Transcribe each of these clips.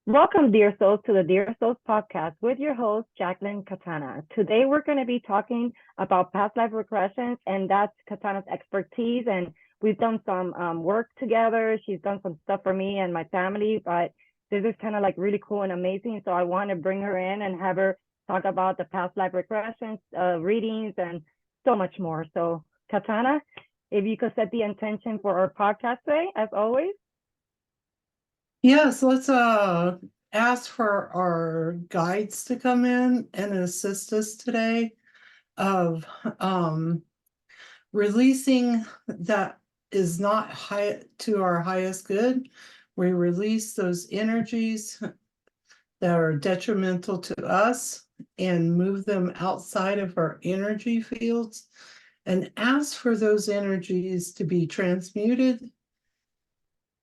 Welcome, dear souls, to the Dear Souls podcast with your host, Jacqueline Katana. Today, we're going to be talking about past life regressions, and that's Katana's expertise. And we've done some work together. She's done some stuff for me and my family, but this is kind of like really cool and amazing. So I want to bring her in and have her talk about the past life regressions, readings, and so much more. So, Katana, if you could set the intention for our podcast today, as always. Yes, let's ask for our guides to come in and assist us today of releasing that is not high to our highest good. We release those energies that are detrimental to us and move them outside of our energy fields and ask for those energies to be transmuted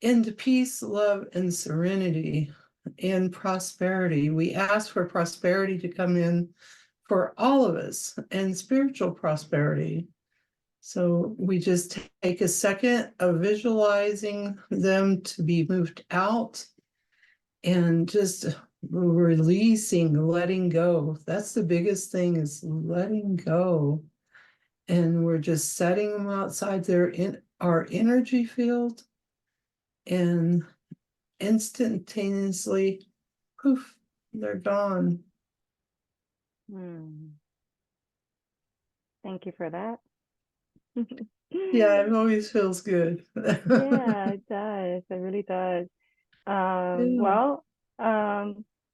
into peace, love, and serenity and prosperity. We ask for prosperity to come in for all of us and spiritual prosperity. So we just take a second of visualizing them to be moved out and just releasing, letting go. That's the biggest thing, is letting go. And we're just setting them outside their in our energy field, and instantaneously, poof, they're gone. Thank you for that. Yeah, it always feels good. Yeah, it does. It really does. Well,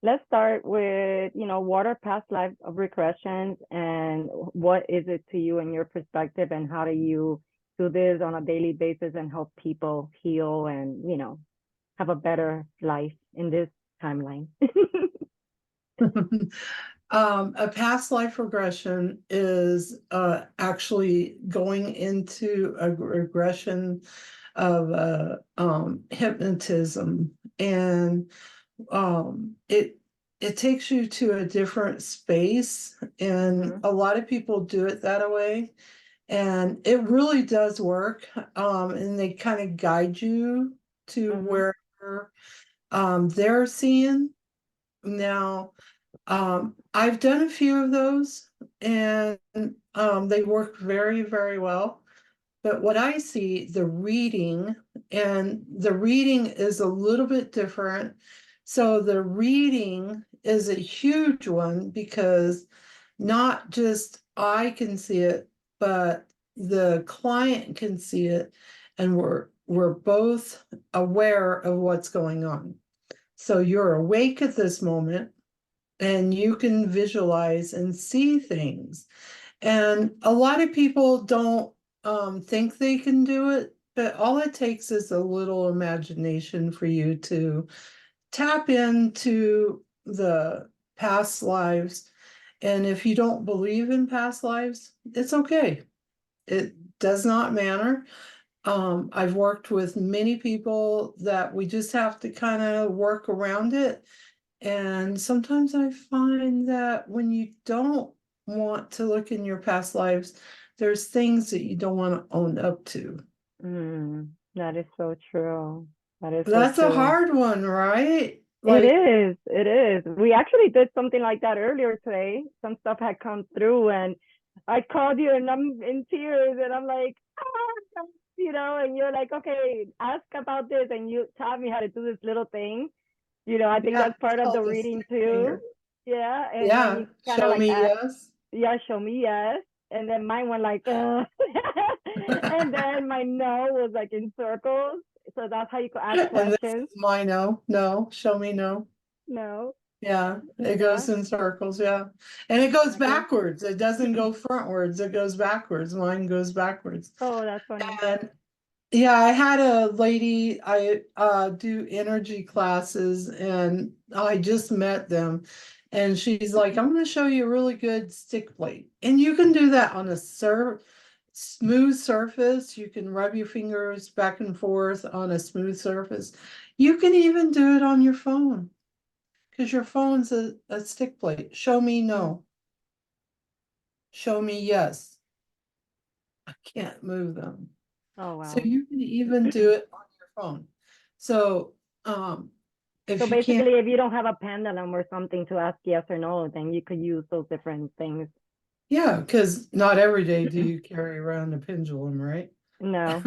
let's start with, what are past life regressions and what is it to you in your perspective, and how do you do this on a daily basis and help people heal and, have a better life in this timeline? A past life regression is actually going into a regression of hypnotism, and it takes you to a different space, and a lot of people do it that way, and it really does work. And they kind of guide you to where they're seeing. Now, I've done a few of those, and they work very, very well. But what I see, the reading is a little bit different. So the reading is a huge one, because not just I can see it, but the client can see it, and we're both aware of what's going on. So you're awake at this moment, and you can visualize and see things. And a lot of people don't think they can do it, but all it takes is a little imagination for you to tap into the past lives. And if you don't believe in past lives, it's okay. It does not matter. I've worked with many people that we just have to kind of work around it. And sometimes I find that when you don't want to look in your past lives, there's things that you don't want to own up to. That is so true. That is so That's a true. hard one, right? It is. It is. We actually did something like that earlier today. Some stuff had come through, and I called you, and I'm in tears, and I'm like, and you're like, okay, ask about this, and you taught me how to do this little thing. I think that's part of the reading too. Yeah, and then you kind of show like me ask, yes. yeah, show me yes, and then mine went like, and then my no was like in circles. So that's how you could ask And this is questions. my no, show me no. No. Yeah, it Yeah. goes in circles, yeah. And it goes Exactly. backwards. It doesn't go frontwards, it goes backwards. Mine goes backwards. Oh, that's funny. And yeah, I had a lady, I do energy classes, and I just met them. And she's like, I'm going to show you a really good stick plate. And you can do that on a smooth surface. You can rub your fingers back and forth on a smooth surface. You can even do it on your phone, because your phone's a stick plate. Show me no. Show me yes. I can't move them. Oh, So wow. you can even do it on your phone. So if So you can't, basically, if you don't have a pendulum or something to ask yes or no, then you could use those different things. yeah, because not every day do you carry around a pendulum, right? No.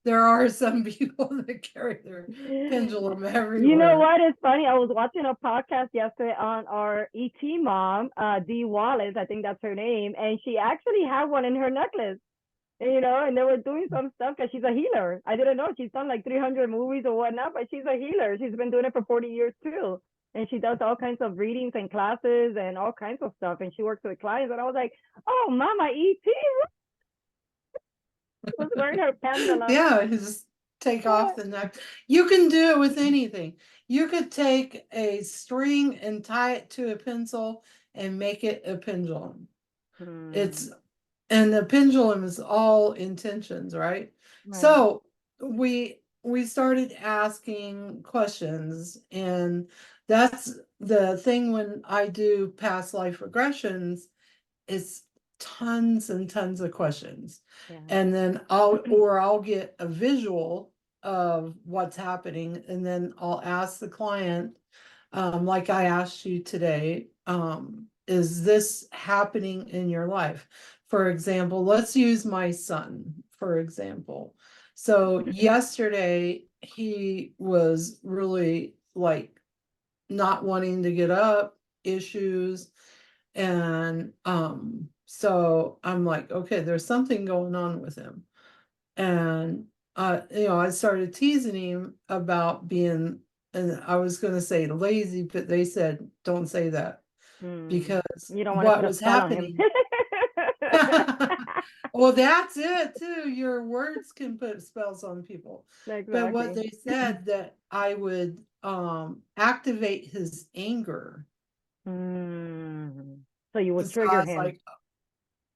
There are some people that carry their pendulum You know everywhere. what is funny? I was watching a podcast yesterday on our ET mom, Dee Wallace, I think that's her name, and she actually had one in her necklace. And they were doing some stuff because she's a healer. I didn't know she's done like 300 movies or whatnot, but she's a healer. She's been doing it for 40 years too. And she does all kinds of readings and classes and all kinds of stuff. And she works with clients. And I was like, oh, Mama ET was wearing her pendulum. Yeah, you just take off the neck. You can do it with anything. You could take a string and tie it to a pencil and make it a pendulum. Hmm. It's and the pendulum is all intentions, right? Right. So we started asking questions, and that's the thing when I do past life regressions, it's tons and tons of questions. Yeah. And then I'll get a visual of what's happening, and then I'll ask the client, like I asked you today, is this happening in your life? For example, let's use my son, for example. So yesterday he was really like not wanting to get up, issues. And so I'm like, okay, there's something going on with him. And I started teasing him about being, and I was gonna say lazy, but they said, don't say that, Hmm. because You don't want to what put a was spell on him. happening. Well, that's it too. Your words can put spells on people. But what Exactly. they said, that I would activate his anger. Hmm. So you would So I trigger was him. like,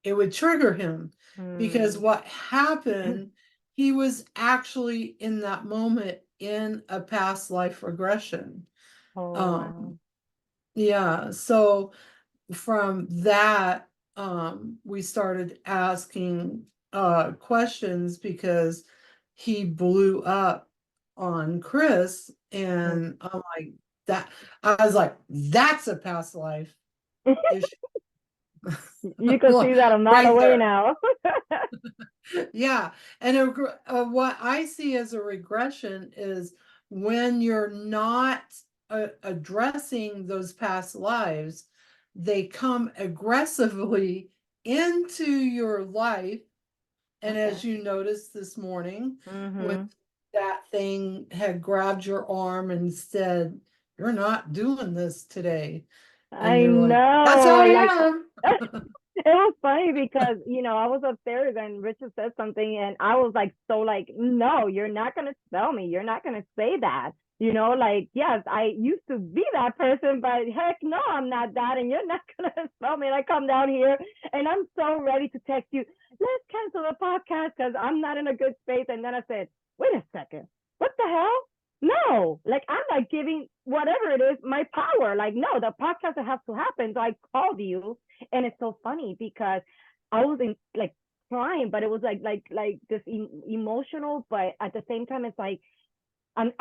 it would trigger him, because Hmm. what happened, he was actually in that moment in a past life regression. Oh, wow. Um, yeah, so from that, we started asking questions, because he blew up on Chris, and I'm like, that I was like, that's a past life issue. You could see that a mile Right away there. now. Yeah, and what I see as a regression is when you're not addressing those past lives, they come aggressively into your life. And Okay. as you noticed this morning, when Mm-hmm. that thing had grabbed your arm and said, "You're not doing this today," and I you're like, "Yes, know. Like, I am." it was funny because, I was upstairs and Richard said something and I was like, so like, no, you're not going to spell me. You're not going to say that. Like, yes, I used to be that person, but heck no, I'm not that. And you're not going to spell me. And I come down here and I'm so ready to text you, let's cancel the podcast because I'm not in a good space. And then I said, wait a second, what the hell? No, like I'm like giving whatever it is my power. Like, no, the podcast has to happen. So I called you, and it's so funny because I was in like crying, but it was like this emotional, but at the same time, it's like I'm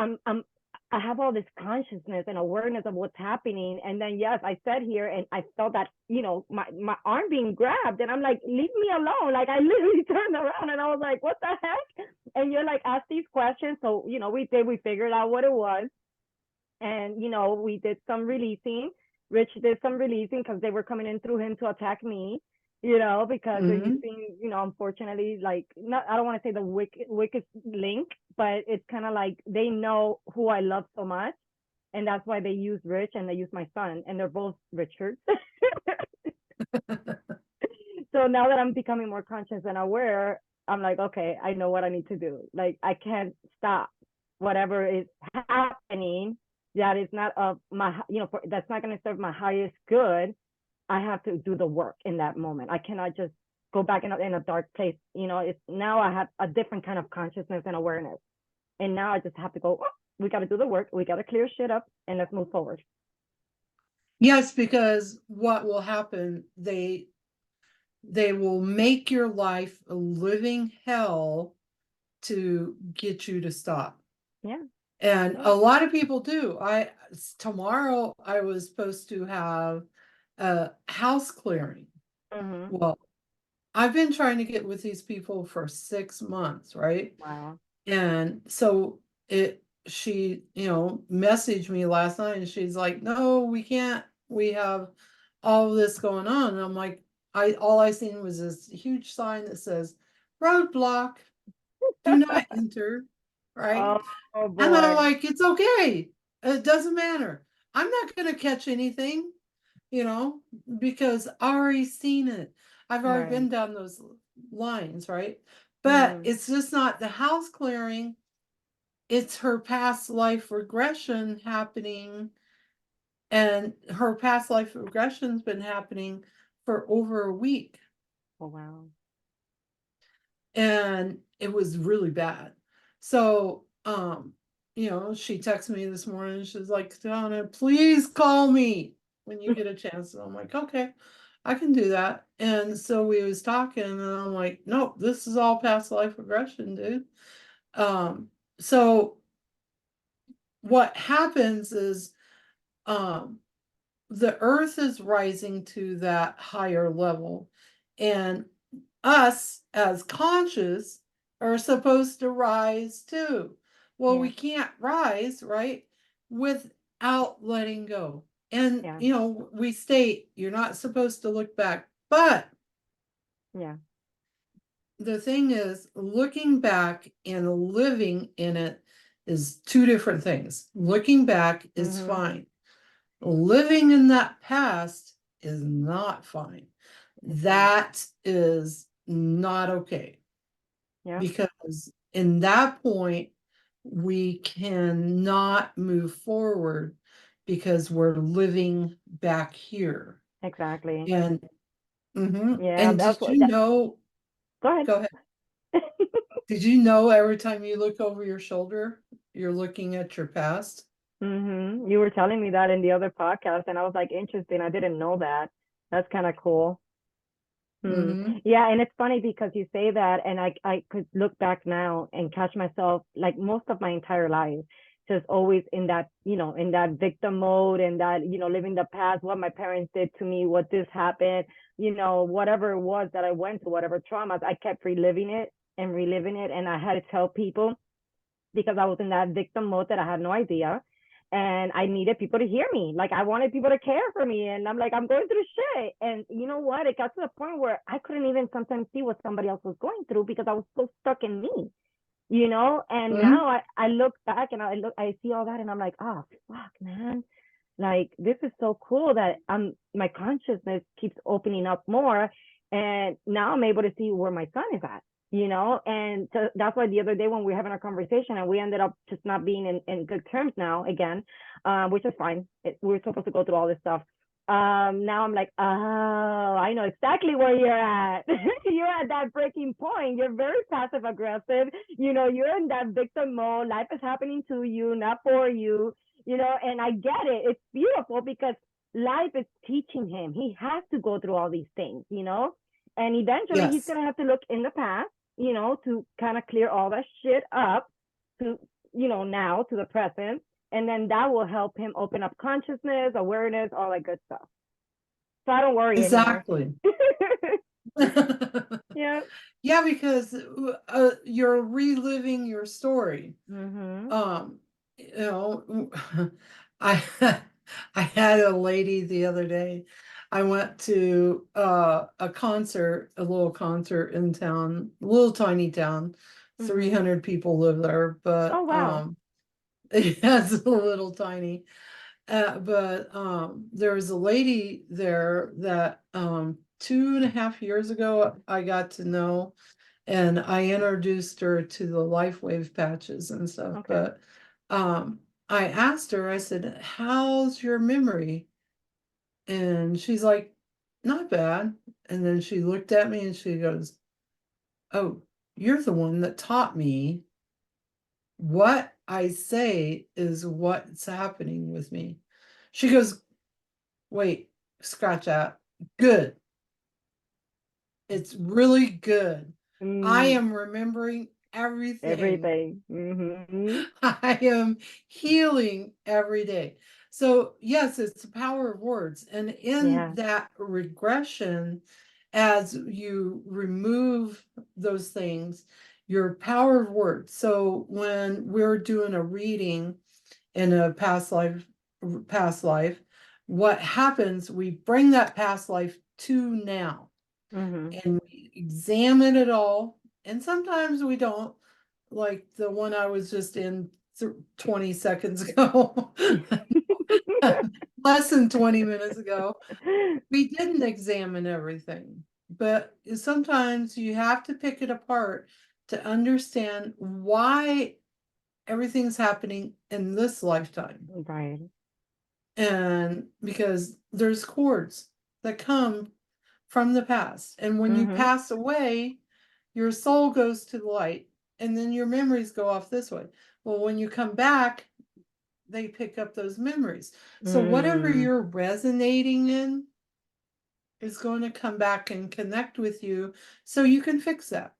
I have all this consciousness and awareness of what's happening. And then yes, I sat here and I felt that, my arm being grabbed and I'm like, leave me alone. Like I literally turned around and I was like, what the heck? And you're like, ask these questions. So, we figured out what it was. And, we did some releasing. Rich did some releasing because they were coming in through him to attack me, because they're Mhm. using, unfortunately, like, not, I don't want to say the wicked link, but it's kind of like they know who I love so much. And that's why they use Rich and they use my son, and they're both Richards. So now that I'm becoming more conscious and aware, I'm like, okay, I know what I need to do. Like, I can't stop whatever is happening that is not of my, that's not going to serve my highest good. I have to do the work in that moment. I cannot just go back in a dark place. It's now I have a different kind of consciousness and awareness. And now I just have to go, oh, we got to do the work. We got to clear shit up and let's move forward. Yes, because what will happen, they will make your life a living hell to get you to stop. Yeah. And a lot of people do. Tomorrow I was supposed to have a house clearing. Mm-hmm. Well, I've been trying to get with these people for 6 months, right? Wow. And so she, messaged me last night and she's like, no, we can't. We have all this going on. And I'm like, all I seen was this huge sign that says roadblock, do not enter, right? Oh, oh And I'm boy. like, it's okay. It doesn't matter. I'm not gonna catch anything, you know, because I already seen it. I've already Right. been down those lines, right? But Mm-hmm. it's just not the house clearing, it's her past life regression happening. And her past life regression's been happening for over a week. Oh, wow. And it was really bad. So, she texted me this morning. She's like, Donna, please call me when you get a chance. And I'm like, okay, I can do that. And so we was talking, and I'm like, nope, this is all past life regression, dude. So what happens is, um, the earth is rising to that higher level, and us as conscious are supposed to rise too. Well, Yeah. we can't rise, right, without letting go. And, Yeah. we state you're not supposed to look back, but Yeah. the thing is, looking back and living in it is two different things. Looking back is Mm-hmm. fine. Living in that past is not fine. It's not. That is not okay, Yep. because in that point we cannot move forward because we're living back here. Exactly. And Yeah, and that's did what you that, know, go ahead. go ahead, did you know every time you look over your shoulder you're looking at your past? Mm-hmm. You were telling me that in the other podcast, and I was like, interesting. I didn't know that. That's kind of cool. Hmm. Mm-hmm. Yeah, and it's funny because you say that, and I could look back now and catch myself like most of my entire life, just always in that, in that victim mode, and that, living the past, what my parents did to me, what this happened, whatever it was that I went through, whatever traumas, I kept reliving it and reliving it, and I had to tell people because I was in that victim mode that I had no idea. And I needed people to hear me. Like I wanted people to care for me. And I'm like, I'm going through shit. And you know what? It got to the point where I couldn't even sometimes see what somebody else was going through because I was so stuck in me. And Mm-hmm. now I look back and I see all that and I'm like, oh fuck, man. Like this is so cool that my consciousness keeps opening up more, and now I'm able to see where my son is at. And so that's why the other day when we were having a conversation and we ended up just not being in good terms now again, which is fine. We're supposed to go through all this stuff. Now I'm like, oh, I know exactly where you're at. You're at that breaking point. You're very passive aggressive. You're in that victim mode. Life is happening to you, not for you. And I get it. It's beautiful because life is teaching him. He has to go through all these things. And eventually he's Yes, going to have to look in the past, to kind of clear all that shit up to, now to the present. And then that will help him open up consciousness, awareness, all that good stuff. So I don't worry anymore. exactly. Yeah. Yeah, because you're reliving your story. Mhm. Um, you know, I I had a lady the other day. I went to a concert, a little concert in town, a little tiny town. Mhm. 300 people live there, Oh but wow. it's a little tiny. But there was a lady there that 2.5 years ago I got to know, and I introduced her to the life wave patches and stuff. Okay. But I asked her, I said, how's your memory? And she's like, not bad. And then she looked at me and she goes, oh, you're the one that taught me what I say is what's happening with me. She goes, wait, scratch that. Good. It's really good. I Mm, am remembering everything. Everything. Mm-hmm. I am healing every day. So, yes, it's the power of words. And in Yeah. that regression, as you remove those things, your power of words. So, when we're doing a reading in a past life, what happens, we bring that past life to now Mm-hmm. and we examine it all. And sometimes we don't, like the one I was just in 20 seconds ago, less than 20 minutes ago. We didn't examine everything, but sometimes you have to pick it apart to understand why everything's happening in this lifetime. Right. And because there's cords that come from the past. And when you Mm-hmm. pass away, your soul goes to the light, and then your memories go off this way. Well, when you come back, they pick up those memories. So whatever Mm. you're resonating in is going to come back and connect with you so you can fix that.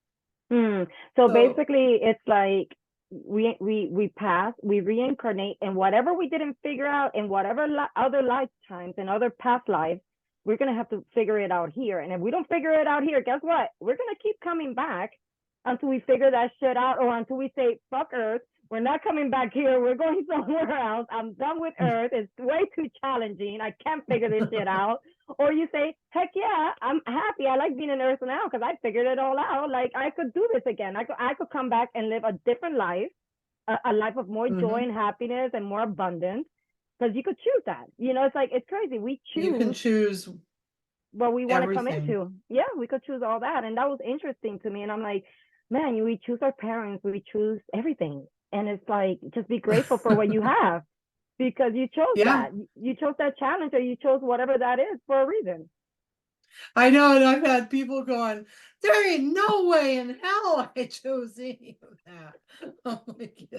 So So, basically, it's like we pass, we reincarnate, and whatever we didn't figure out in whatever other lifetimes and other past lives, we're gonna have to figure it out here. And if we don't figure it out here, guess what? We're gonna keep coming back until we figure that shit out, or until we say, "Fuck Earth, we're not coming back here. We're going somewhere else. I'm done with Earth. It's way too challenging. I can't figure this shit out." Or you say, "Heck yeah, I'm happy. I like being on Earth now because I figured it all out. Like I could do this again. I could come back and live a different life, a life of more joy mhm, and happiness and more abundance." Because you could choose that. It's like it's crazy. We you can choose choose what we want to come everything. into. Yeah, we could choose all that, and that was interesting to me. And I'm like, man, we choose our parents, we choose everything, and it's like just be grateful for what you have because you chose Yeah, that. You chose that challenge, or you chose whatever that is for a reason. I know. And I've had people going, there ain't no way in hell I chose any of that. I'm like,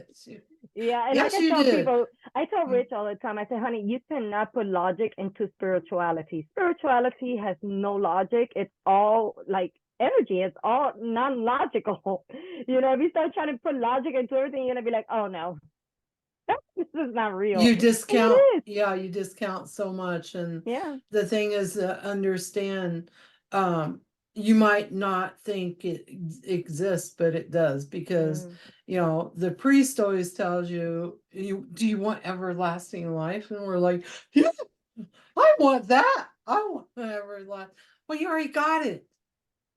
Yeah, and like yes, I you tell did. people, I tell Rich all the time, I say, honey, you cannot put logic into spirituality. Spirituality has no logic. It's all like energy. It's all non-logical. If you start trying to put logic into everything, you're gonna be like, oh no, this is not real. You And it discount, is. yeah, you discount so much. And Yeah. the thing is to understand, um, you might not think it exists, but it does, because Mm. the priest always tells you, do you want everlasting life? And we're like, yeah, I want that. I want everlasting. Well, you already got it.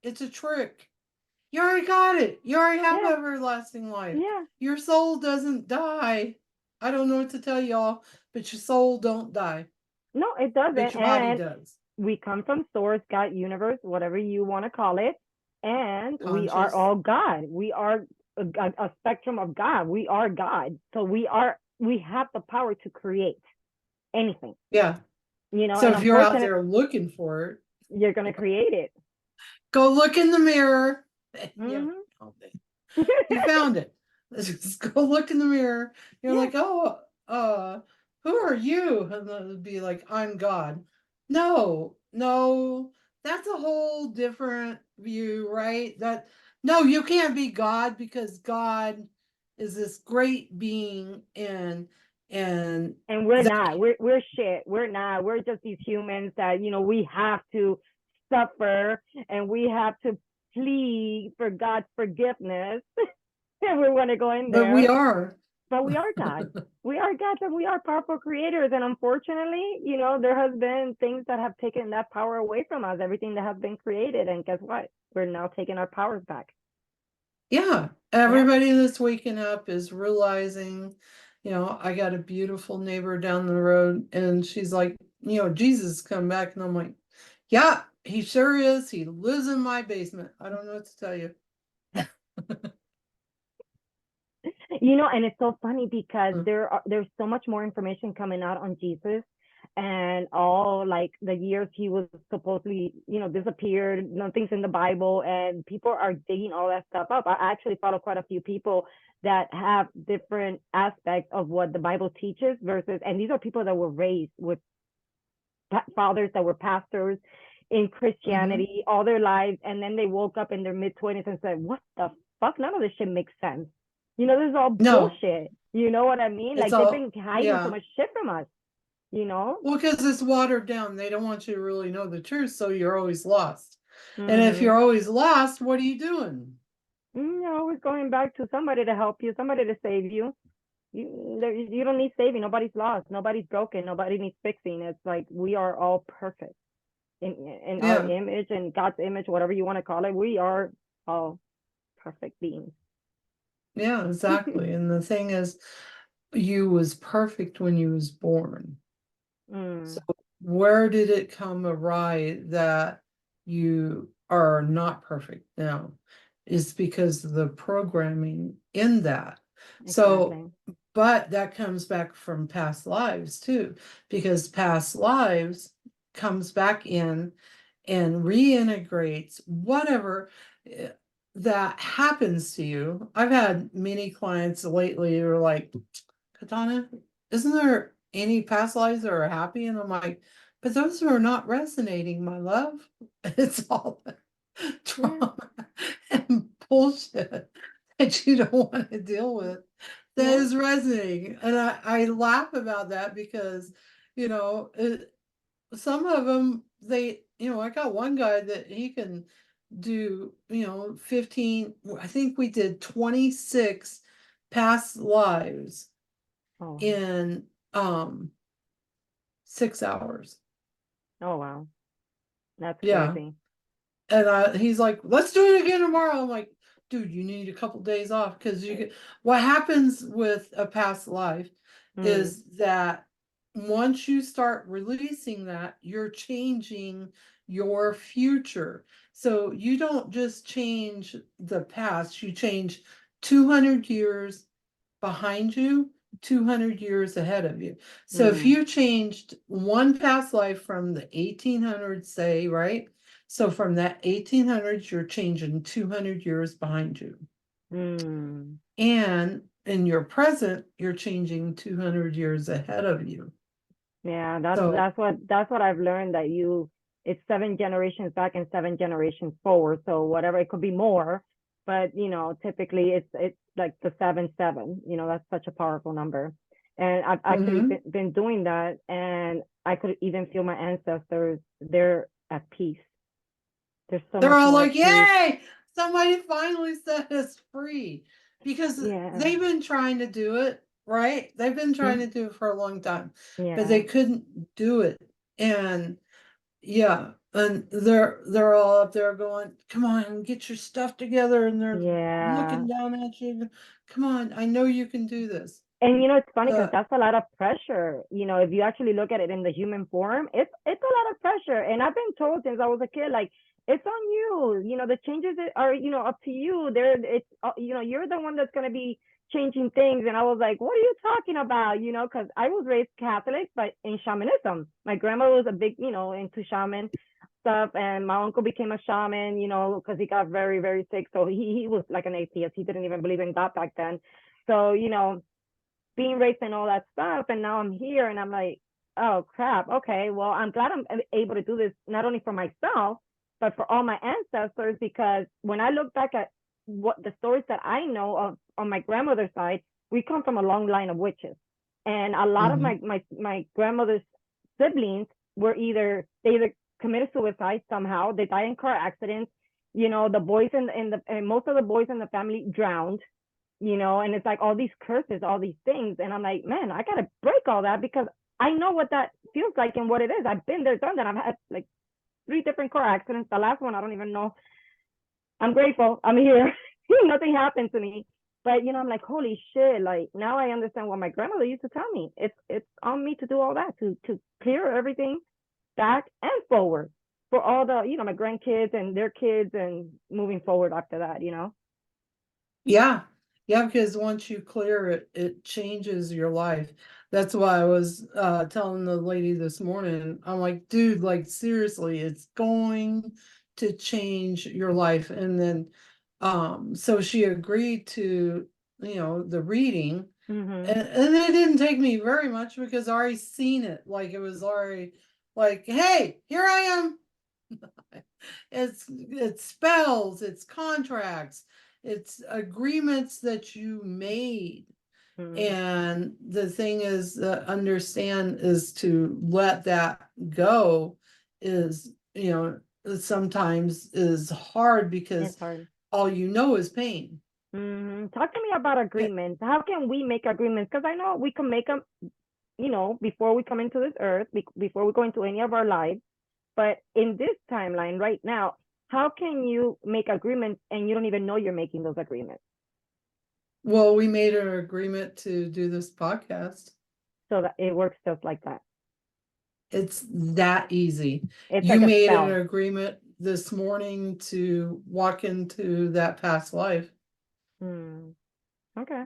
It's a trick. You already got it. You already have Yeah. everlasting life. Yeah. Your soul doesn't die. I don't know what to tell y'all, but your soul don't die, No, it but doesn't. your body And does. we come from source, God, universe, whatever you want to call it. And we are Conscious. all God. We are a spectrum of God. We are God. So we have the power to create anything, Yeah. So and if you're out unfortunately, there looking for it, you're going to create it. go look in the mirror. Yeah, Mm-hmm. you found it. Just go look in the mirror. You're Yeah. like, oh, who are you? And they'll be like, I'm God. No, no, that's a whole different view, right? No, you can't be God, because God is this great being, and And we're that, not. We're shit. We're not. We're just these humans that we have to suffer and we have to plead for God's forgiveness. And we want to go in but we there, are. but we are God. We are gods and we are powerful creators. And unfortunately, there has been things that have taken that power away from us. Everything that has been created, and guess what? We're now taking our powers back. Yeah, Yeah. everybody that's waking up is realizing, I got a beautiful neighbor down the road, and she's like, Jesus come back. And I'm like, yeah, he sure is. He lives in my basement. I don't know what to tell you. And it's so funny because there's so much more information coming out on Jesus and all like the years he was supposedly, disappeared, nothing's in the Bible, and people are digging all that stuff up. I actually follow quite a few people that have different aspects of what the Bible teaches versus, and these are people that were raised with fathers that were pastors in Hmm. Christianity all their lives, and then they woke up in their mid 20s and said, "What the fuck, none of this shit makes sense. This is all No, bullshit. You know what I mean? it's Like they've all, been hiding so yeah. much shit from us, you know? Well, because it's watered down. They don't want you to really know the truth, so you're always lost. And if Mm-hmm. you're always lost, what are you doing? You're always going back to somebody to help you, somebody to save you. You don't need saving. Nobody's lost. Nobody's broken. Nobody needs fixing. It's like we are all perfect in our Yeah, image and God's image, whatever you want to call it. We are all perfect beings. yeah, exactly. And the thing is, you was perfect when you was born. So Mm, where did it come awry that you are not perfect now? Is because of the programming in that. So, exactly. but that comes back from past lives too, because past lives comes back in and reintegrates whatever eh, that happens to you. I've had many clients lately who are like, Katana, isn't there any past lives that are happy? And I'm like, but those are not resonating, my love. It's all Yeah. trauma and bullshit that you don't want to deal with that Yeah. is resonating. And I laugh about that because, some of them, I got one guy that he can do, 15, I think we did 26 past lives Oh. in 6 hours. Oh wow. That's Yeah. crazy. And he's like, let's do it again tomorrow. I'm like, dude, you need a couple days off because what happens with a past life Mm, is that once you start releasing that, you're changing your future. So you don't just change the past, you change 200 years behind you, 200 years ahead of you. So if mm, you changed one past life from the 1800s, say, right? So from that 1800s, you're changing 200 years behind you. mm. And in your present, you're changing 200 years ahead of you. Yeah, that's So, that's what that's what I've learned that it's 7 generations back and 7 generations forward. So whatever it could be more, but typically it's like the 7 7. That's such a powerful number. And I've actually mhm. been doing that, and I could even feel my ancestors. They're at peace. There's so They're much all more like, at peace. yay, somebody finally set us free. Because Yeah. they've been trying to do it, right? They've been trying Mm, to do it for a long time, but yeah. they couldn't do it. And yeah, and they're all up there going, come on, get your stuff together, and they're Yeah. looking down at you. Come on, I know you can do this. And it's funny because Uh, that's a lot of pressure. If you actually look at it in the human form, it's a lot of pressure. And I've been told since I was a kid, like it's on you. The changes are up to you. You're the one that's gonna be changing things. And I was like, what are you talking about? Because I was raised Catholic, but in shamanism. My grandma was a big into shaman stuff, and my uncle became a shaman. Because he got very very sick, so he was like an atheist. He didn't even believe in God back then. So being raised and all that stuff, and now I'm here and I'm like, oh crap, okay, well, I'm glad I'm able to do this not only for myself but for all my ancestors, because when I look back at what the stories that I know of on my grandmother's side, we come from a long line of witches, and a lot of mhm. my grandmother's siblings were either committed suicide somehow, they died in car accidents, the boys in the and most of the boys in the family drowned, and it's like all these curses, all these things. And I'm like, man, I gotta break all that because I know what that feels like and what it is. I've been there, done that. I've had like 3 different car accidents. The last one, I don't even know. I'm grateful. I'm here. Nothing happened to me. But I'm like, holy shit! Like now I understand what my grandmother used to tell me. It's on me to do all that to clear everything back and forward for all the my grandkids and their kids and moving forward after that. Yeah, yeah, because once you clear it, it changes your life. That's why I was telling the lady this morning, I'm like, dude, like seriously, it's going to change your life. And then so she agreed to, the reading. Mhm. And it didn't take me very much because I already seen it. Like it was already like, hey, here I am. It's spells, it's contracts, It's agreements that you made. And the thing is, understand is to let that go is, sometimes is hard because It's hard. all you know is pain. Talk to me about agreements. How can we make agreements? Because I know we can make them, before we come into this earth, before we go into any of our lives. But in this timeline right now, how can you make agreements and you don't even know you're making those agreements? Well, we made an agreement to do this podcast. So that it works just like that. It's that easy. It's You like a made an spell. agreement this morning to walk into that past life. Okay.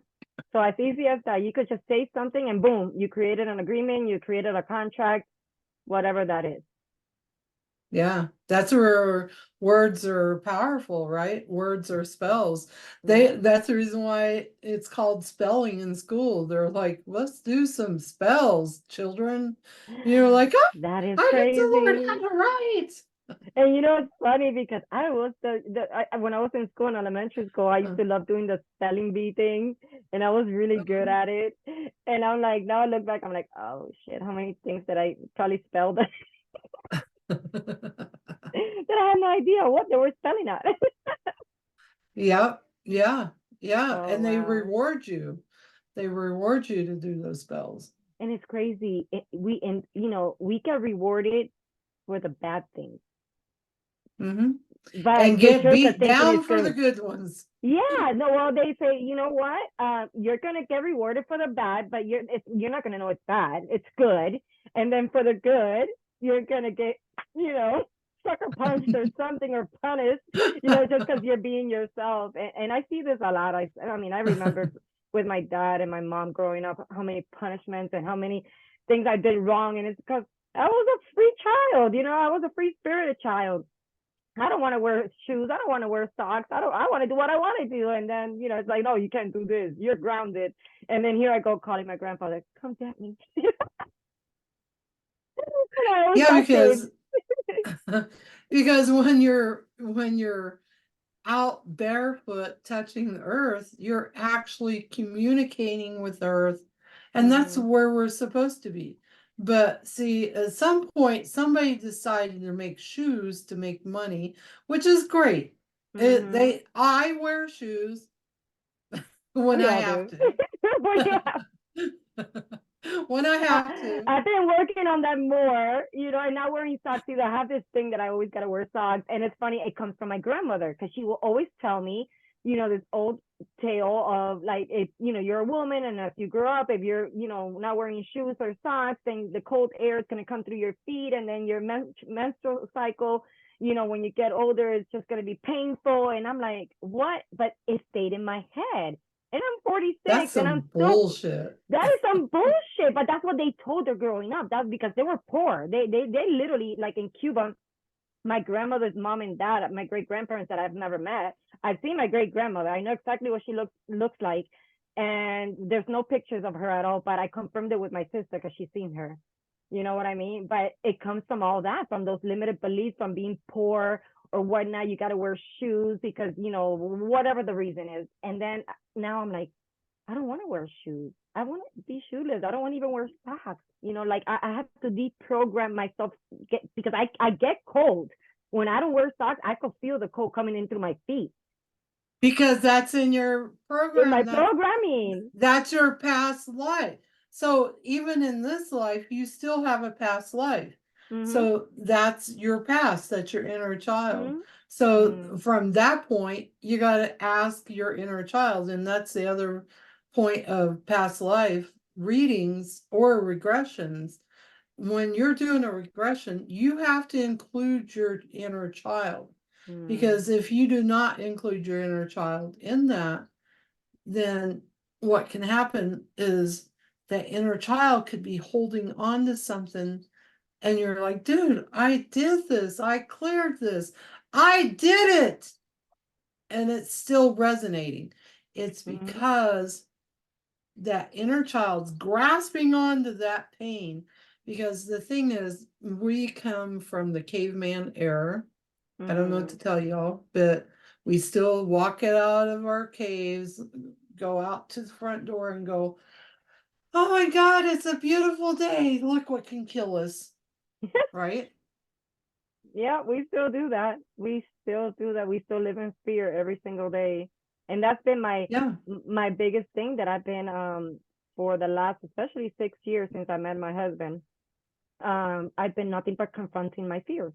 So as easy as that, you could just say something and boom, you created an agreement, you created a contract, whatever that is. Yeah, that's where words are powerful, right? Words are spells. Yeah. That's the reason why it's called spelling in school. They're like, let's do some spells, children. You're like, oh, That is I get to learn how crazy. to write. And it's funny because I was when I was in school in elementary school, I used to love doing the spelling bee thing, and I was really good at it. And I'm like, now I look back, I'm like, oh shit, how many things that I probably spelled that I had no idea what they were spelling out. Yeah, yeah, yeah. Oh And they wow. reward you. They reward you to do those spells. And it's crazy. We get rewarded for the bad things, Mm-hmm. but And you're get sure because beat thinking down it's for the good. good ones. Yeah, no, well, they say, you know what? You're gonna get rewarded for the bad, but you're not gonna know it's bad. It's good, and then for the good, you're gonna get, you know, sucker punched or something or punished, just because you're being yourself. And I see this a lot. I mean, I remember with my dad and my mom growing up, how many punishments and how many things I did wrong, and it's because I was a free child. I was a free spirited child. I don't want to wear shoes. I don't want to wear socks. I want to do what I want to do. And then, it's like, no, you can't do this. You're grounded. And then here I go calling my grandfather, come get me. And I always Yeah, got saved. because when you're out barefoot touching the earth, you're actually communicating with the earth, and that's Mm-hmm. where we're supposed to be. But see, at some point, somebody decided to make shoes to make money, which is great. Mm-hmm. I wear shoes when We I all have do. to. Yeah. When I have to. I've been working on that more, and not wearing socks either. I have this thing that I always got to wear socks. And it's funny, it comes from my grandmother because she will always tell me, this old tale of like, if, you're a woman and as you grow up, if you're, not wearing shoes or socks, then the cold air is going to come through your feet. And then your menstrual cycle, when you get older, it's just going to be painful. And I'm like, what? But it stayed in my head. And I'm That's 46 and I'm some still bullshit. that is some bullshit, but that's what they told her growing up. That's because they were poor. They literally, like in Cuba, my grandmother's mom and dad, my great grandparents that I've never met. I've seen my great grandmother. I know exactly what she looks like, and there's no pictures of her at all. But I confirmed it with my sister because she's seen her. You know what I mean? But it comes from all that, from those limited beliefs, from being poor or whatnot. You got to wear shoes because whatever the reason is. And then now I'm like, I don't want to wear shoes. I want to be shoeless. I don't want to even wear socks. Like I have to deprogram myself because I get cold. When I don't wear socks, I can feel the cold coming in through my feet. Because that's in your In my program. programming. That's your past life. So even in this life, you still have a past life. Mm-hmm. So that's your past, that's your inner child. So Mm-hmm. from that point, you got to ask your inner child. And that's the other point of past life readings or regressions. When you're doing a regression, you have to include your inner child. Mm-hmm. Because if you do not include your inner child in that, then what can happen is that inner child could be holding on to something, and you're like, dude, I did this, I cleared this, I did it, and it's still resonating. It's Mm-hmm. because that inner child's grasping onto that pain. Because the thing is, we come from the caveman era. I don't know what Mm-hmm. to tell y'all, but We still walk it out of our caves, go out to the front door and go, oh my God, it's a beautiful day. Look what can kill us. Right? Yeah, we still do that. We still do that. We still live in fear every single day. And that's been Yeah. my biggest thing that I've been for the last especially 6 years since I met my husband. I've been nothing but confronting my fears.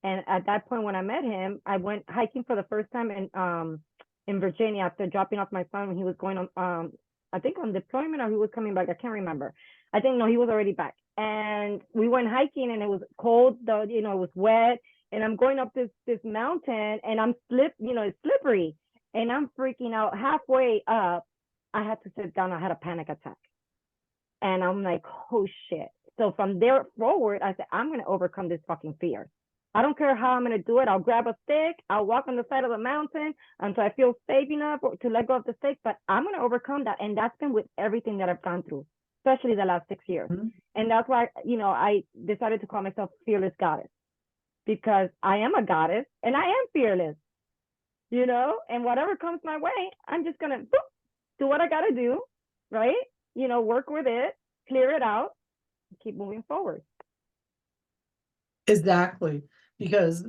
And at that point when I met him, I went hiking for the first time in Virginia after dropping off my son when he was going on I think on deployment or he was coming back. I can't remember. I think no, he was already back. And we went hiking and it was cold, it was wet. And I'm going up this mountain and it's slippery. And I'm freaking out halfway up. I had to sit down. I had a panic attack. And I'm like, oh shit. So from there forward, I said, I'm going to overcome this fucking fear. I don't care how I'm going to do it. I'll grab a stick. I'll walk on the side of the mountain until I feel safe enough to let go of the stick. But I'm going to overcome that. And that's been with everything that I've gone through, especially the last 6 years. Mhm. And that's why, I decided to call myself Fearless Goddess, because I am a goddess and I am fearless, and whatever comes my way, I'm just going to do what I got to do, right? Work with it, clear it out, keep moving forward. Exactly. Because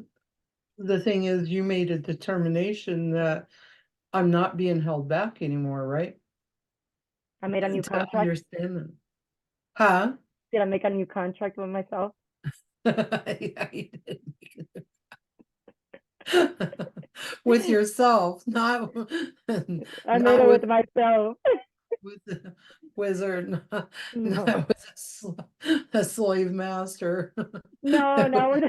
the thing is, you made a determination that I'm not being held back anymore, right? I made a new To contract. understand them. Huh? Did I make a new contract with myself? Yeah, you did. With yourself, not I made not it with with myself. the wizard, not No, with a slave master. no, not with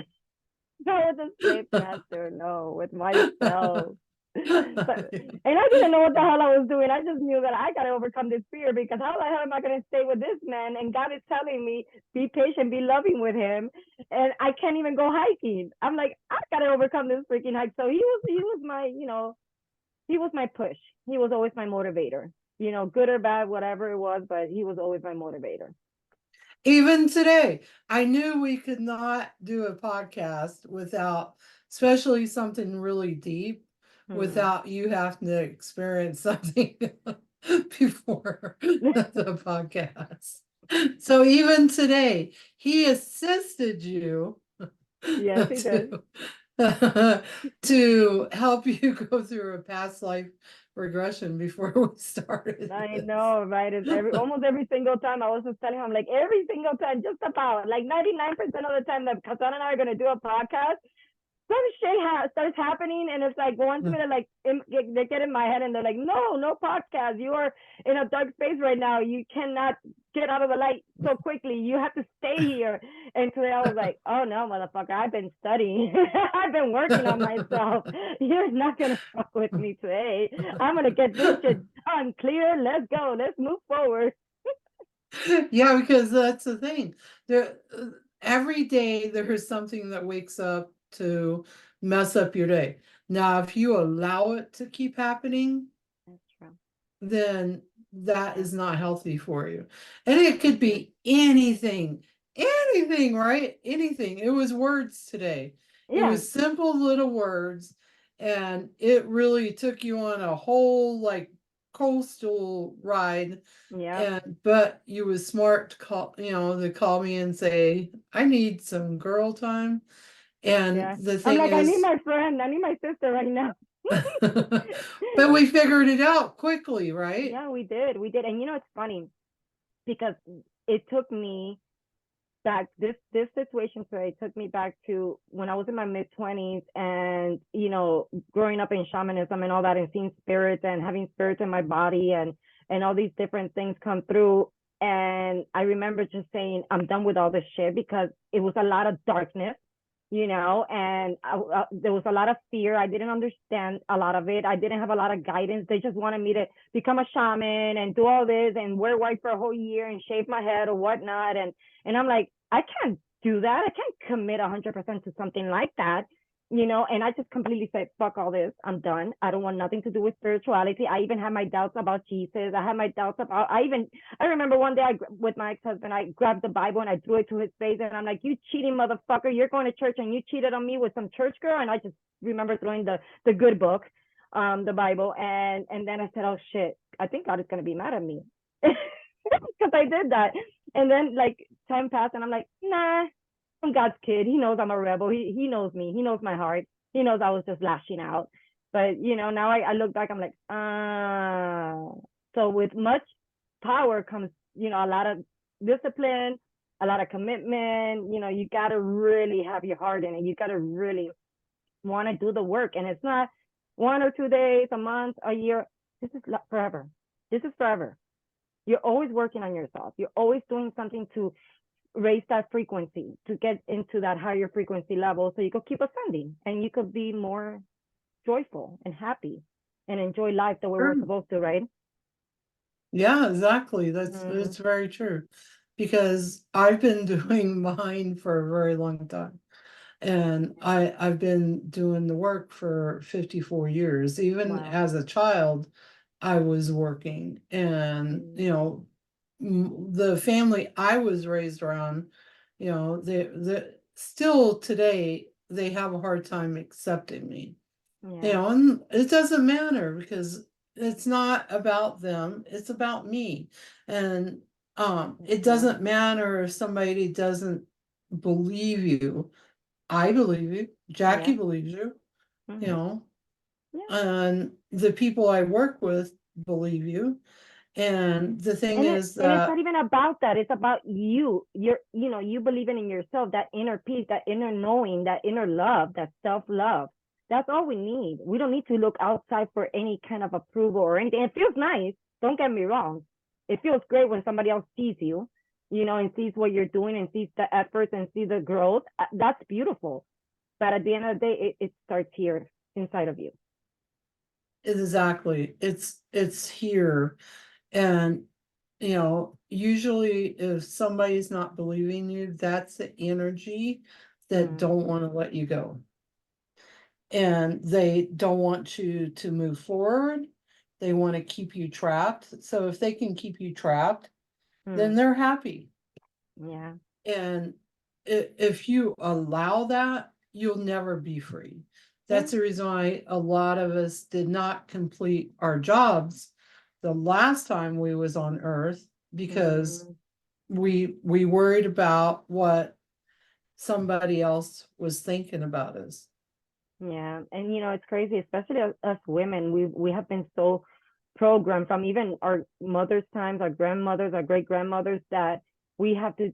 the slave master. No, with myself. But and I didn't know what the hell I was doing. I just knew that I gotta overcome this fear, because how the hell am I gonna stay with this man? And God is telling me, be patient, be loving with him, and I can't even go hiking. I'm like, I gotta overcome this freaking hike. So he was my, he was my push. He was always my motivator. Good or bad, whatever it was, but he was always my motivator. Even today, I knew we could not do a podcast without, especially something really deep, without you having to experience something before the podcast. So even today, he assisted you Yes, he did. to help you go through a past life regression before we started I this. know, right? It's almost every single time I was just telling him, like every single time, just about like 99% of the time that Katana and I are gonna do a podcast, some shit starts happening, and it's like wants me to like they get in my head, and they're like, no podcast, you are in a dark space right now, you cannot get out of the light so quickly, you have to stay here. And today I was like, oh no, motherfucker, I've been studying. I've been working on myself. You're not gonna fuck with me today. I'm gonna get this shit done, clear, let's go, let's move forward. Yeah, because that's the thing. There, every day there is something that wakes up to mess up your day. Now, if you allow it to keep happening, That's true. then that Yeah. is not healthy for you. And it could be anything, right? Anything. It was words today. It Yeah. was simple little words, and it really took you on a whole like coastal ride. Yeah. And but you was smart to call me and say, I need some girl time. And Yeah. the I'm thing like, I need is, my friend. I need my sister right now. but we figured it out quickly, right? Yeah, we did. We did. And it's funny because it took me back this situation today took me back to when I was in my mid 20s, and growing up in shamanism and all that, and seeing spirits and having spirits in my body, and all these different things come through. And I remember just saying, I'm done with all this shit, because it was a lot of darkness, and there was a lot of fear. I didn't understand a lot of it. I didn't have a lot of guidance. They just wanted me to become a shaman and do all this and wear white for a whole year and shave my head or whatnot. And I'm like, I can't do that. I can't commit 100% to something like that. and I just completely said, fuck all this. I'm done. I don't want nothing to do with spirituality. I even had my doubts about Jesus. I had my doubts about, I remember one day with my ex-husband, I grabbed the Bible and I threw it to his face. And I'm like, you cheating motherfucker. You're going to church and you cheated on me with some church girl. And I just remember throwing the good book, the Bible. And then I said, oh shit, I think God is going to be mad at me. Because I did that. And then like time passed and I'm like, nah, I'm God's kid. He knows I'm a rebel. He knows me. He knows my heart. He knows I was just lashing out. But now I look back, I'm like, so with much power comes, a lot of discipline, a lot of commitment. You gotta really have your heart in it. You gotta really want to do the work. And it's not 1 or 2 days, a month, a year. This is forever. This is forever. You're always working on yourself. You're always doing something to raise that frequency, to get into that higher frequency level so you could keep ascending and you could be more joyful and happy and enjoy life the way we're Sure. supposed to, right? Yeah, exactly. That's Mm, very true. Because I've been doing mine for a very long time. And I've been doing the work for 54 years. Even wow. as a child, I was working. And, Mm, the family I was raised around, they still today, they have a hard time accepting me. yeah. And it doesn't matter because it's not about them, it's about me. And it Yeah. doesn't matter if somebody doesn't believe you. I believe you, Jackie Yeah. believes you, you Mm-hmm. know, Yeah. and the people I work with believe you. And the thing is And it's not that even about that. It's about you. You believing in yourself, that inner peace, that inner knowing, that inner love, that self-love. That's all we need. We don't need to look outside for any kind of approval or anything. It feels nice. Don't get me wrong. It feels great when somebody else sees you, and sees what you're doing and sees the efforts and sees the growth. That's beautiful. But at the end of the day, it starts here inside of you. exactly, it's here. And usually if somebody's not believing you, that's the energy that Mm, don't want to let you go. And they don't want you to move forward. They want to keep you trapped. So if they can keep you trapped, then mm, they're happy. yeah. And if you allow that, you'll never be free. Yeah. That's the reason why a lot of us did not complete our jobs the last time we was on Earth, because Mm. we worried about what somebody else was thinking about us. Yeah, and it's crazy, especially us women. We have been so programmed from even our mothers' times, our grandmothers, our great grandmothers, that we have to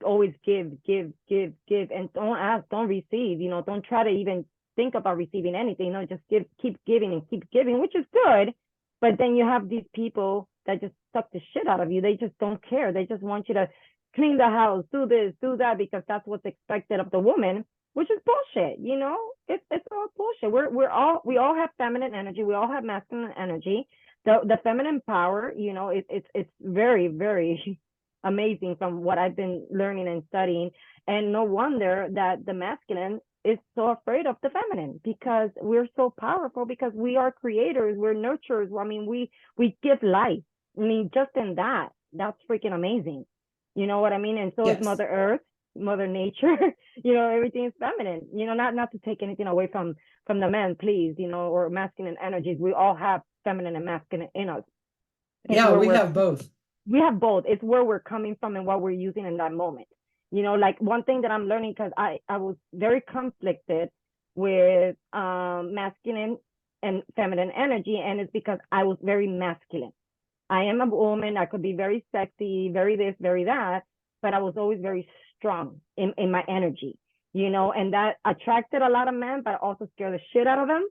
always give, give, give, give, and don't ask, don't receive. Don't try to even think about receiving anything. No, just give, keep giving and keep giving, which is good. But then you have these people that just suck the shit out of you. They just don't care. They just want you to clean the house, do this, do that, because that's what's expected of the woman, which is bullshit. It's all bullshit. We all have feminine energy. We all have masculine energy. The feminine power, it's very, very amazing from what I've been learning and studying. And no wonder that the masculine is so afraid of the feminine, because we're so powerful, because we are creators, we're nurturers. I mean, we give life. I mean, just in that's freaking amazing. You know what I mean? And so is Yes. Mother Earth, Mother Nature. Everything is feminine. Not to take anything away from the men, please. Or masculine energies. We all have feminine and masculine in us. It's Yeah, where we have both. we have both. It's where we're coming from and what we're using in that moment. Like one thing that I'm learning, because I was very conflicted with masculine and feminine energy, and it's because I was very masculine. I am a woman. I could be very sexy, very this, very that, but I was always very strong in my energy, and that attracted a lot of men, but also scared the shit out of them.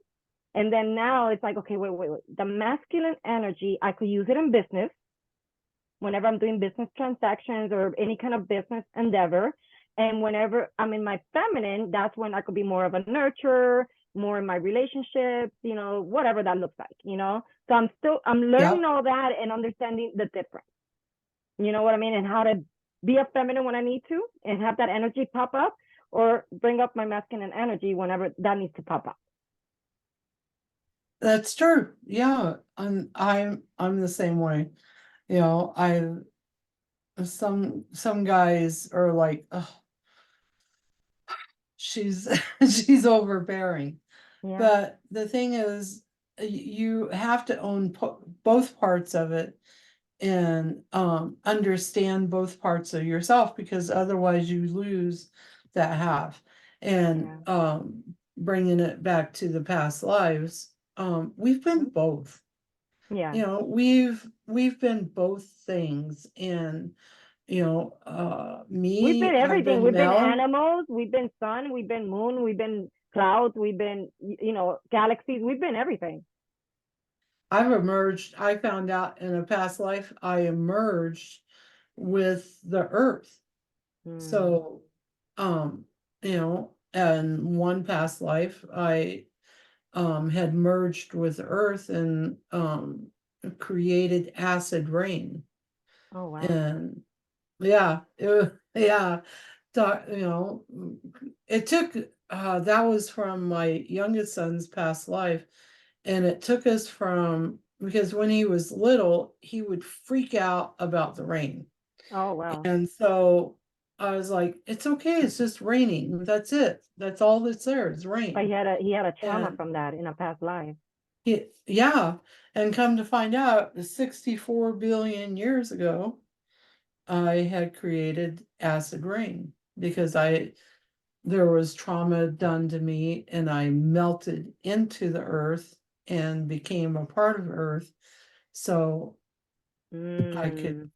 And then now it's like, okay, wait. The masculine energy, I could use it in business whenever I'm doing business transactions or any kind of business endeavor. And whenever I'm in my feminine, that's when I could be more of a nurturer, more in my relationships, whatever that looks like. So I'm learning Yep. all that and understanding the difference. You know what I mean? And how to be a feminine when I need to and have that energy pop up, or bring up my masculine energy whenever that needs to pop up. That's true. Yeah, I'm the same way. You know, some guys are like, oh, she's she's overbearing. Yeah. But the thing is, you have to own both parts of it and understand both parts of yourself, because otherwise you lose that half. And Yeah. bringing it back to the past lives, we've been Mhm. both. Yeah. You know, we've been both things. And We've me, been I've everything. been We've been Mel. animals. We've been sun. We've been moon. We've been clouds. We've been, galaxies. We've been everything. I've emerged. I found out in a past life I emerged with the earth. Hmm. So, and one past life I had merged with earth and created acid rain. Oh, wow. And yeah, yeah, it took that was from my youngest son's past life. And it took us from, because when he was little, he would freak out about the rain. Oh, wow. And so I was like, it's okay, it's just raining. That's it. That's all that's there is But rain. he had a trauma And from that in a past life. yeah. And come to find out, 64 billion years ago, I had created acid rain because there was trauma done to me and I melted into the earth and became a part of earth. So I could Mm.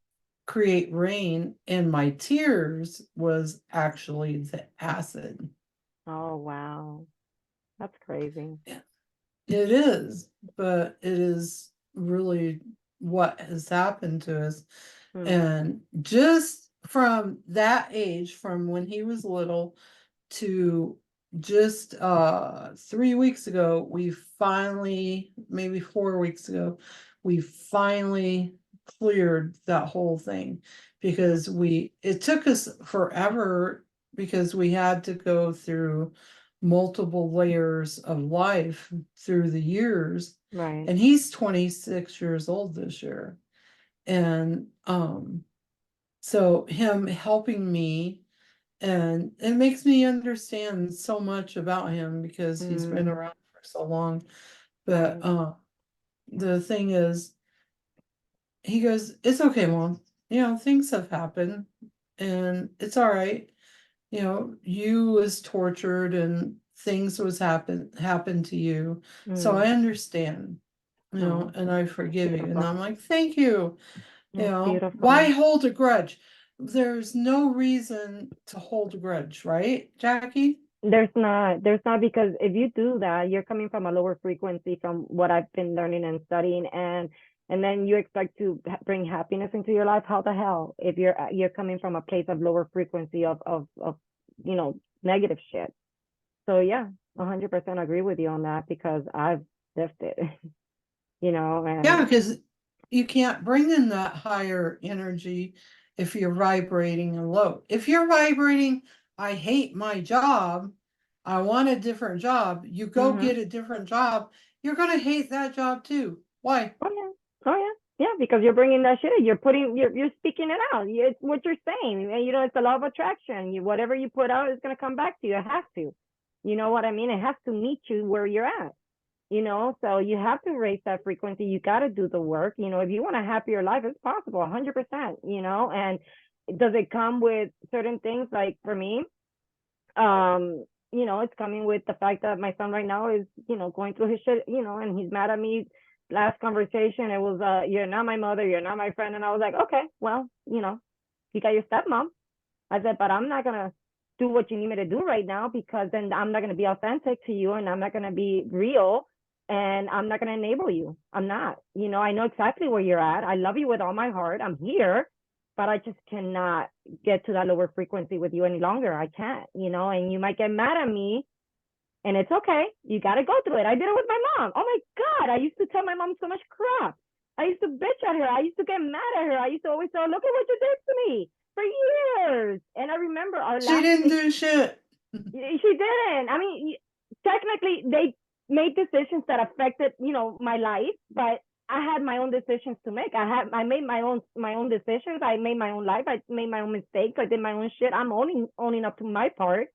create rain, and my tears was actually the acid. Oh, wow. That's crazy. It is, but it is really what has happened to us. Hmm. And just from that age, from when he was little to just 3 weeks ago, we finally, maybe 4 weeks ago, we finally cleared that whole thing, Hmm. because it took us forever, because we had to go through multiple layers of life through the years. Right. And he's 26 years old this year. And so him helping me, and it makes me understand so much about him because he's been Mm. around for so long. But Right. the thing is, he goes, it's okay, Mom. Things have happened and it's all right. You was tortured and things was happened to you. So I Mm. understand, Oh, and I that's forgive you. And I'm beautiful. like, thank you. That's Why beautiful. hold a grudge? There's no reason to hold a grudge, right, Jackie? There's not, because if you do that, you're coming from a lower frequency from what I've been learning and studying, and then you expect to bring happiness into your life. How the hell, if you're coming from a place of lower frequency of negative shit. So yeah, 100% agree with you on that, because I've lived it. Yeah, And because you can't bring in that higher energy if you're vibrating a low. If you're vibrating, I hate my job, I want a different job, you go mm-hmm. get a different job, you're gonna hate that job too. Why? Oh yeah. Oh yeah. Yeah, because you're bringing that shit in. You're speaking it out. It's what you're saying. And it's the law of attraction. Whatever you put out is gonna come back to you. It has to. You know what I mean? It has to meet you where you're at. So you have to raise that frequency. You got to do the work. If you want a happier life, it's possible, 100%. And does it come with certain things? Like for me, it's coming with the fact that my son right now is, going through his shit, and he's mad at me. Last conversation, it was, you're not my mother, you're not my friend. And I was like, okay, well, you got your stepmom. I said, but I'm not going to do what you need me to do right now, because then I'm not going to be authentic to you, and I'm not going to be real, and I'm not going to enable you. I'm not. I know exactly where you're at. I love you with all my heart. I'm here, but I just cannot get to that lower frequency with you any longer. I can't, and you might get mad at me, and it's okay. You got to go through it. I did it with my mom. Oh my God. I used to tell my mom so much crap. I used to bitch at her. I used to get mad at her. I used to always tell her, look at what you did to me for years. And I remember our She last didn't thing. do shit. She didn't. I mean, technically, they made decisions that affected, my life, but I had my own decisions to make. I made my own decisions. I made my own life. I made my own mistakes. I did my own shit. I'm owning up to my part.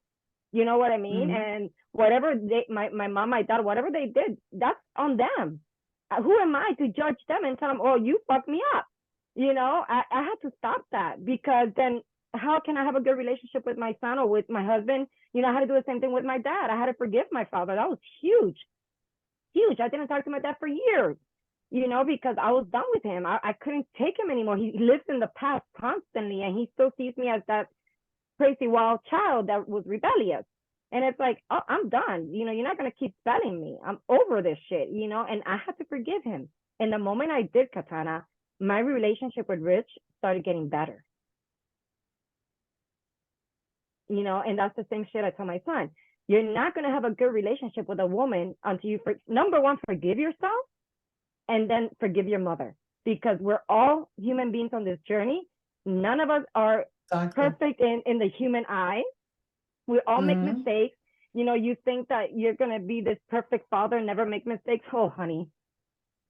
You know what I mean? Mhm. And whatever my mom, my dad, whatever they did, that's on them. Who am I to judge them and tell them, oh, you fucked me up? I had to stop that, because then how can I have a good relationship with my son or with my husband? I had to do the same thing with my dad. I had to forgive my father. That was huge, huge. I didn't talk to my dad for years, because I was done with him. I couldn't take him anymore. He lives in the past constantly, and he still sees me as that crazy wild child that was rebellious. And it's like, oh, I'm done. You're not going to keep spelling me. I'm over this shit, and I had to forgive him. And the moment I did, Katana, my relationship with Rich started getting better, and that's the same shit I tell my son. You're not going to have a good relationship with a woman until you, number one, forgive yourself, and then forgive your mother, because we're all human beings on this journey. None of us are Exactly. perfect in the human eye. We all make Mhm. mistakes. You think that you're going to be this perfect father, never make mistakes. Oh, honey,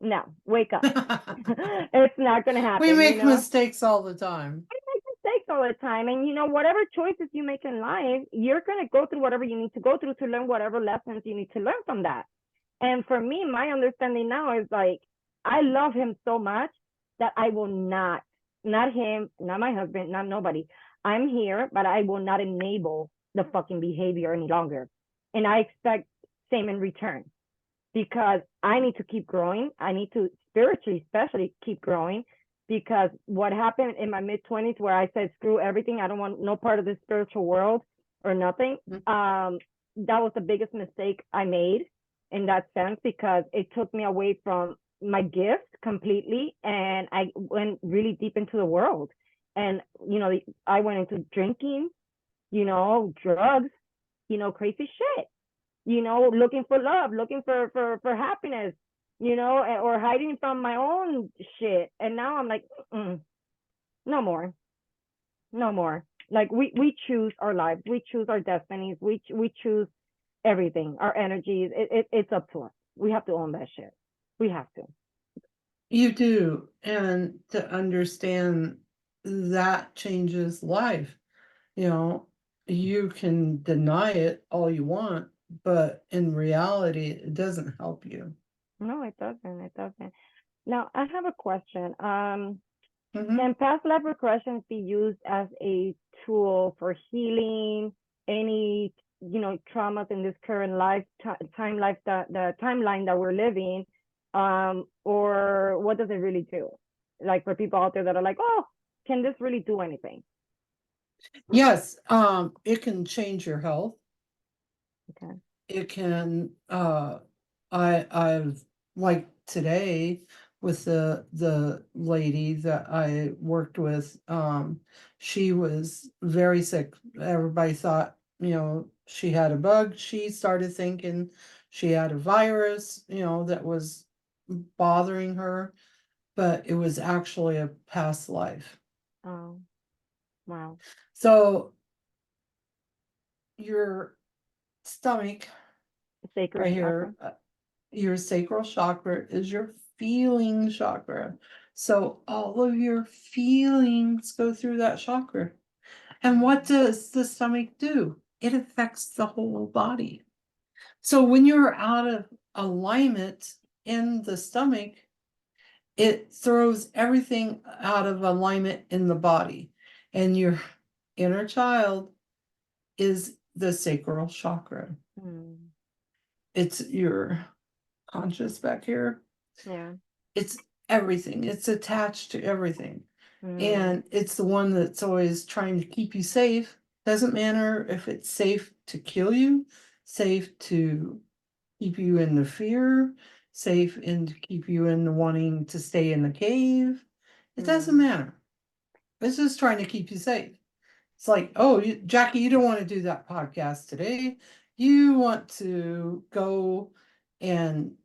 no, wake up. It's not going to We happen, make mistakes all the time. We make mistakes all the time. And, whatever choices you make in life, you're going to go through whatever you need to go through to learn whatever lessons you need to learn from that. And for me, my understanding now is like, I love him so much that I will not him, not my husband, not nobody. I'm here, but I will not enable the fucking behavior any longer. And I expect same in return, because I need to keep growing. I need to spiritually, especially, keep growing, because what happened in my mid 20s, where I said, screw everything, I don't want no part of this spiritual world or nothing. Mhm. That was the biggest mistake I made in that sense, because it took me away from my gift completely. And I went really deep into the world. And, I went into drinking, drugs, crazy shit, looking for love, looking for happiness, or hiding from my own shit. And now I'm like, no more, no more. Like, we choose our lives, we choose our destinies, we choose everything, our energies. It's up to us. We have to own that shit. We have to. You do. And to understand that changes life. You know, you can deny it all you want, but in reality, it doesn't help you. No, it doesn't. It doesn't. Now, I have a question. Hmm. Can past life regressions be used as a tool for healing any, traumas in this current life, the timeline that we're living? Or what does it really do? Like, for people out there that are like, oh, can this really do anything? Yes, it can change your health. Okay. It can, I've, like today with the lady that I worked with, she was very sick. Everybody thought, she had a bug. She started thinking she had a virus, that was bothering her, but it was actually a past life. Oh, wow. So your stomach Sacred right chakra. here, your sacral chakra is your feeling chakra. So all of your feelings go through that chakra. And what Mm. does the stomach do? It affects the whole body. So when you're out of alignment in the stomach, it throws everything out of alignment in the body. And your inner child is the sacral chakra. Mm. It's your conscious back here. Yeah. It's everything. It's attached to everything. Mm. And it's the one that's always trying to keep you safe. Doesn't matter if it's safe to kill you, safe to keep you in the fear, safe and to keep you in the wanting to stay in the cave. It doesn't Mm. matter. It's just trying to keep you safe. It's like, oh, Jackie, you don't want to do that podcast today. You want to go and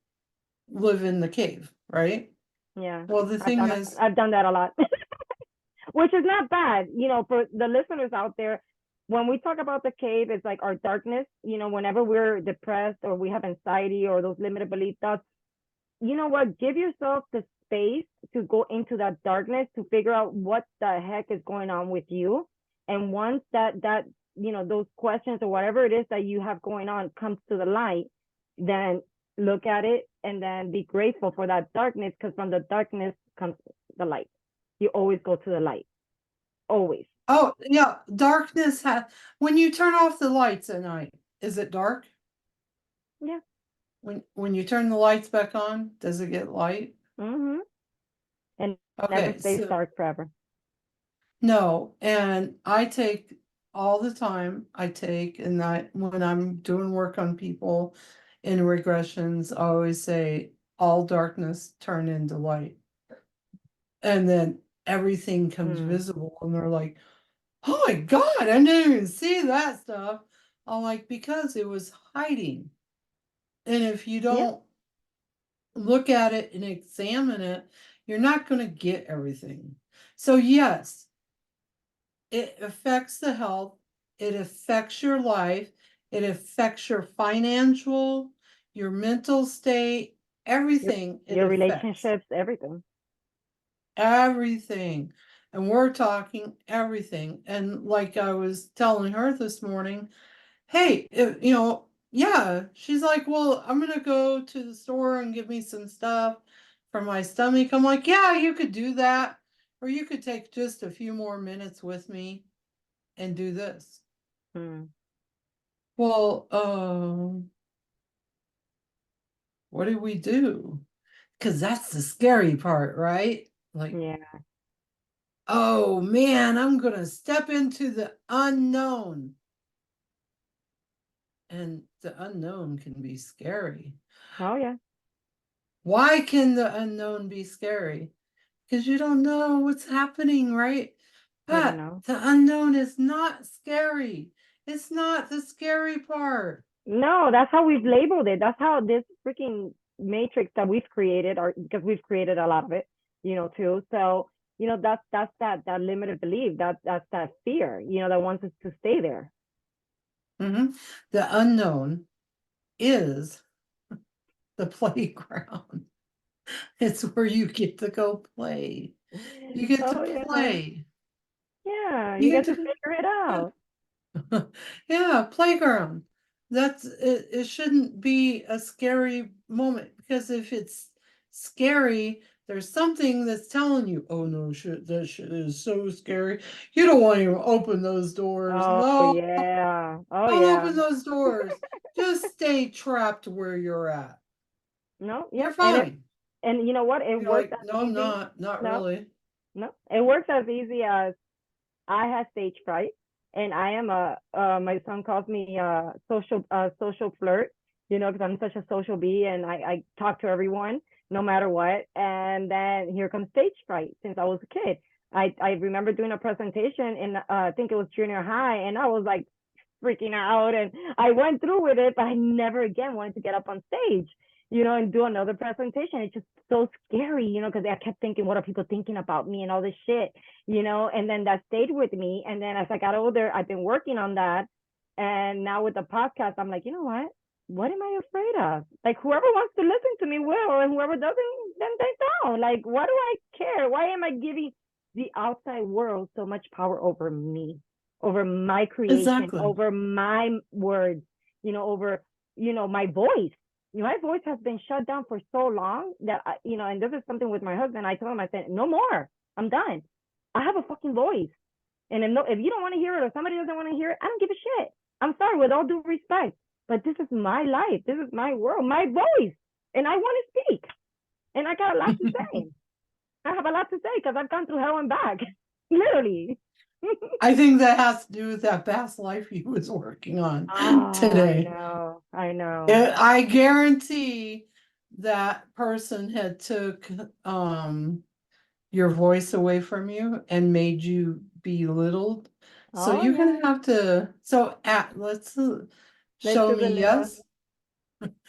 live in the cave, right? Yeah. Well, the I've thing done is, I've done that a lot. Which is not bad, for the listeners out there. when we talk about the cave, it's like our darkness, whenever we're depressed or we have anxiety or those limited belief thoughts, you know what? Give yourself the space to go into that darkness to figure out what the heck is going on with you. And once those questions or whatever it is that you have going on comes to the light, then look at it and then be grateful for that darkness, because from the darkness comes the light. You always go to the light. Always. Oh, yeah, darkness when you turn off the lights at night, is it dark? Yeah. When you turn the lights back on, does it get light? Mm-hmm. And never Okay, stays so dark forever. no, and I take all the time, and when I'm doing work on people in regressions, I always say all darkness turn into light. And then everything comes visible and they're like, oh my God, I didn't even see that stuff. I'm like, because it was hiding. And if you Yeah. don't look at it and examine it, you're not going to get everything. So yes, it affects the health, it affects your life, it affects your financial, your mental state, Your everything it your affects. relationships, everything. Everything. And we're talking everything. And like I was telling her this morning, hey, yeah, she's like, well, I'm gonna go to the store and give me some stuff for my stomach. I'm like, yeah, you could do that. Or you could take just a few more minutes with me and do this. Well, what do we do? Because that's the scary part, right? Like, Yeah. oh man, I'm gonna step into the unknown. And the unknown can be scary. Oh yeah. Why can the unknown be scary? Because you don't know what's happening, right? You don't But know. the unknown is not scary. It's not the scary part. No, that's how we've labeled it. That's how this freaking matrix that we've created, or because we've created a lot of it, too. So, that's that limited belief. That's that fear, that wants us to stay there. Mhm. The unknown is the playground. It's where you get to go play. You get to Oh yeah. play. Yeah, you You get get to to, figure it yeah. out. Yeah, playground. That's it, it shouldn't be a scary moment, because if it's scary, there's something that's telling you, oh no, shit, that shit is so scary. You don't want to open those doors. Oh No, yeah. Oh don't yeah. open those doors. Just stay trapped where you're at. No, You're yep. fine. And you know what? It You're works like, as no, I'm easy. not No, really. no. It works as easy as I have stage fright, and I am my son calls me social flirt, because I'm such a social bee, and I talk to everyone no matter what. And then here comes stage fright since I was a kid. I remember doing a presentation in I think it was junior high, and I was like freaking out, and I went through with it, but I never again wanted to get up on stage, and do another presentation. It's just so scary, because I kept thinking, what are people thinking about me and all this shit, and then that stayed with me. And then as I got older, I've been working on that. And now with the podcast, I'm like, you know what am I afraid of? Like, whoever wants to listen to me will, and whoever doesn't, then they don't. Like, what do I care? Why am I giving the outside world so much power over me, over my creation, Exactly. over my words, over, my voice? My voice has been shut down for so long that, and this is something with my husband. I told him, I said, no more. I'm done. I have a fucking voice. And if you don't want to hear it, or somebody doesn't want to hear it, I don't give a shit. I'm sorry, with all due respect. But this is my life. This is my world, my voice. And I want to speak. And I got a lot to say. I have a lot to say because I've gone through hell and back. Literally. I think that has to do with that past life he was working on Oh, I today. know. I know. I guarantee that person had took your voice away from you and made you belittled. So Oh, you're yeah. gonna have to, so let's Let's show do the me little yes.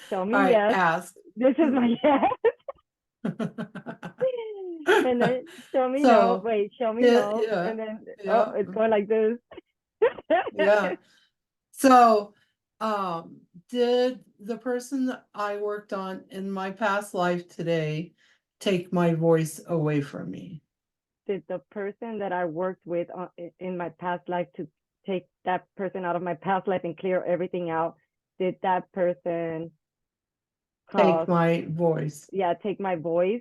show All me right, yes. ask. This is my yes. And then show me no. So Wait, show me yeah, no. yeah, And then, oh, yeah. it's going like this. Yeah. So, did the person that I worked on in my past life today take my voice away from me? Did the person that I worked with in my past life to take that person out of my past life and clear everything out, did that person Take cause, my voice yeah, take my voice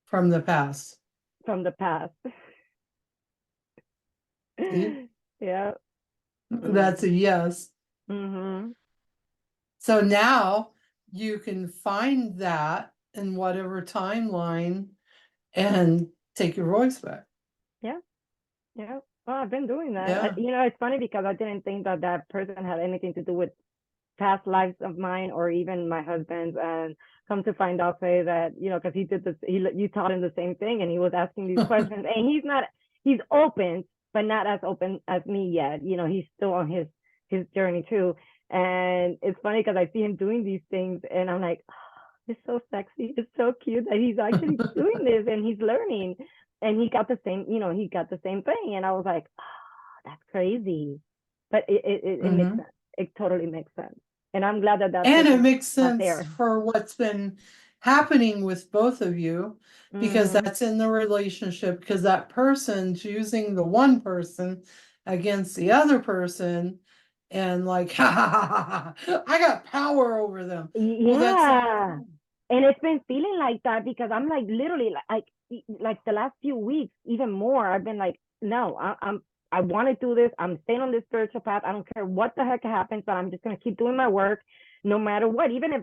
from the past. from the past? See, Yeah. that's a yes. Mm-hmm. So now you can find that in whatever timeline and take your voice back. Yeah. Yeah. Well, I've been doing that. Yeah. It's funny because I didn't think that that person had anything to do with past lives of mine or even my husband's, and come to find out say that, because he did this, you taught him the same thing and he was asking these questions, and he's open but not as open as me yet. He's still on his journey too. And it's funny because I see him doing these things and I'm like, oh, it's so sexy, it's so cute that he's actually doing this and he's learning. And he got the same thing, and I was like, oh, that's crazy. But it makes Mhm. sense. It totally makes sense. And I'm glad that that And it person's makes not sense there. for what's been happening with both of you because Mm-hmm. that's in the relationship, because that person's using the one person against the other person and like, ha ha ha ha, I got power over them. Well, that's not Yeah. true. And it's been feeling like that because I'm like literally like the last few weeks, even more, I've been like, no, I want to do this. I'm staying on this spiritual path. I don't care what the heck happens, but I'm just gonna keep doing my work no matter what. Even if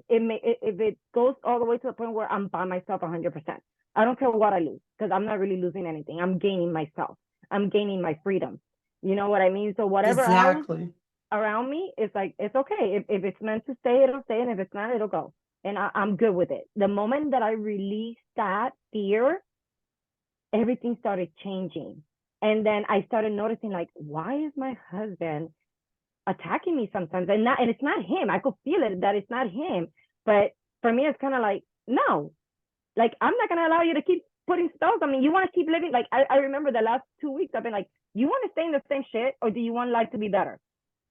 if it goes all the way to the point where I'm by myself 100%. I don't care what I lose because I'm not really losing anything. I'm gaining myself. I'm gaining my freedom. You know what I mean? So whatever else Exactly. around me, it's like it's okay. If it's meant to stay, it'll stay, and if it's not, it'll go. And I'm good with it. The moment that I released that fear, everything started changing. And then I started noticing, like, why is my husband attacking me sometimes? And it's not him. I could feel it that it's not him. But for me, it's kind of like, no, like I'm not gonna allow you to keep putting spells on me. You want to keep living like I remember the last 2 weeks I've been like, you want to stay in the same shit or do you want life to be better?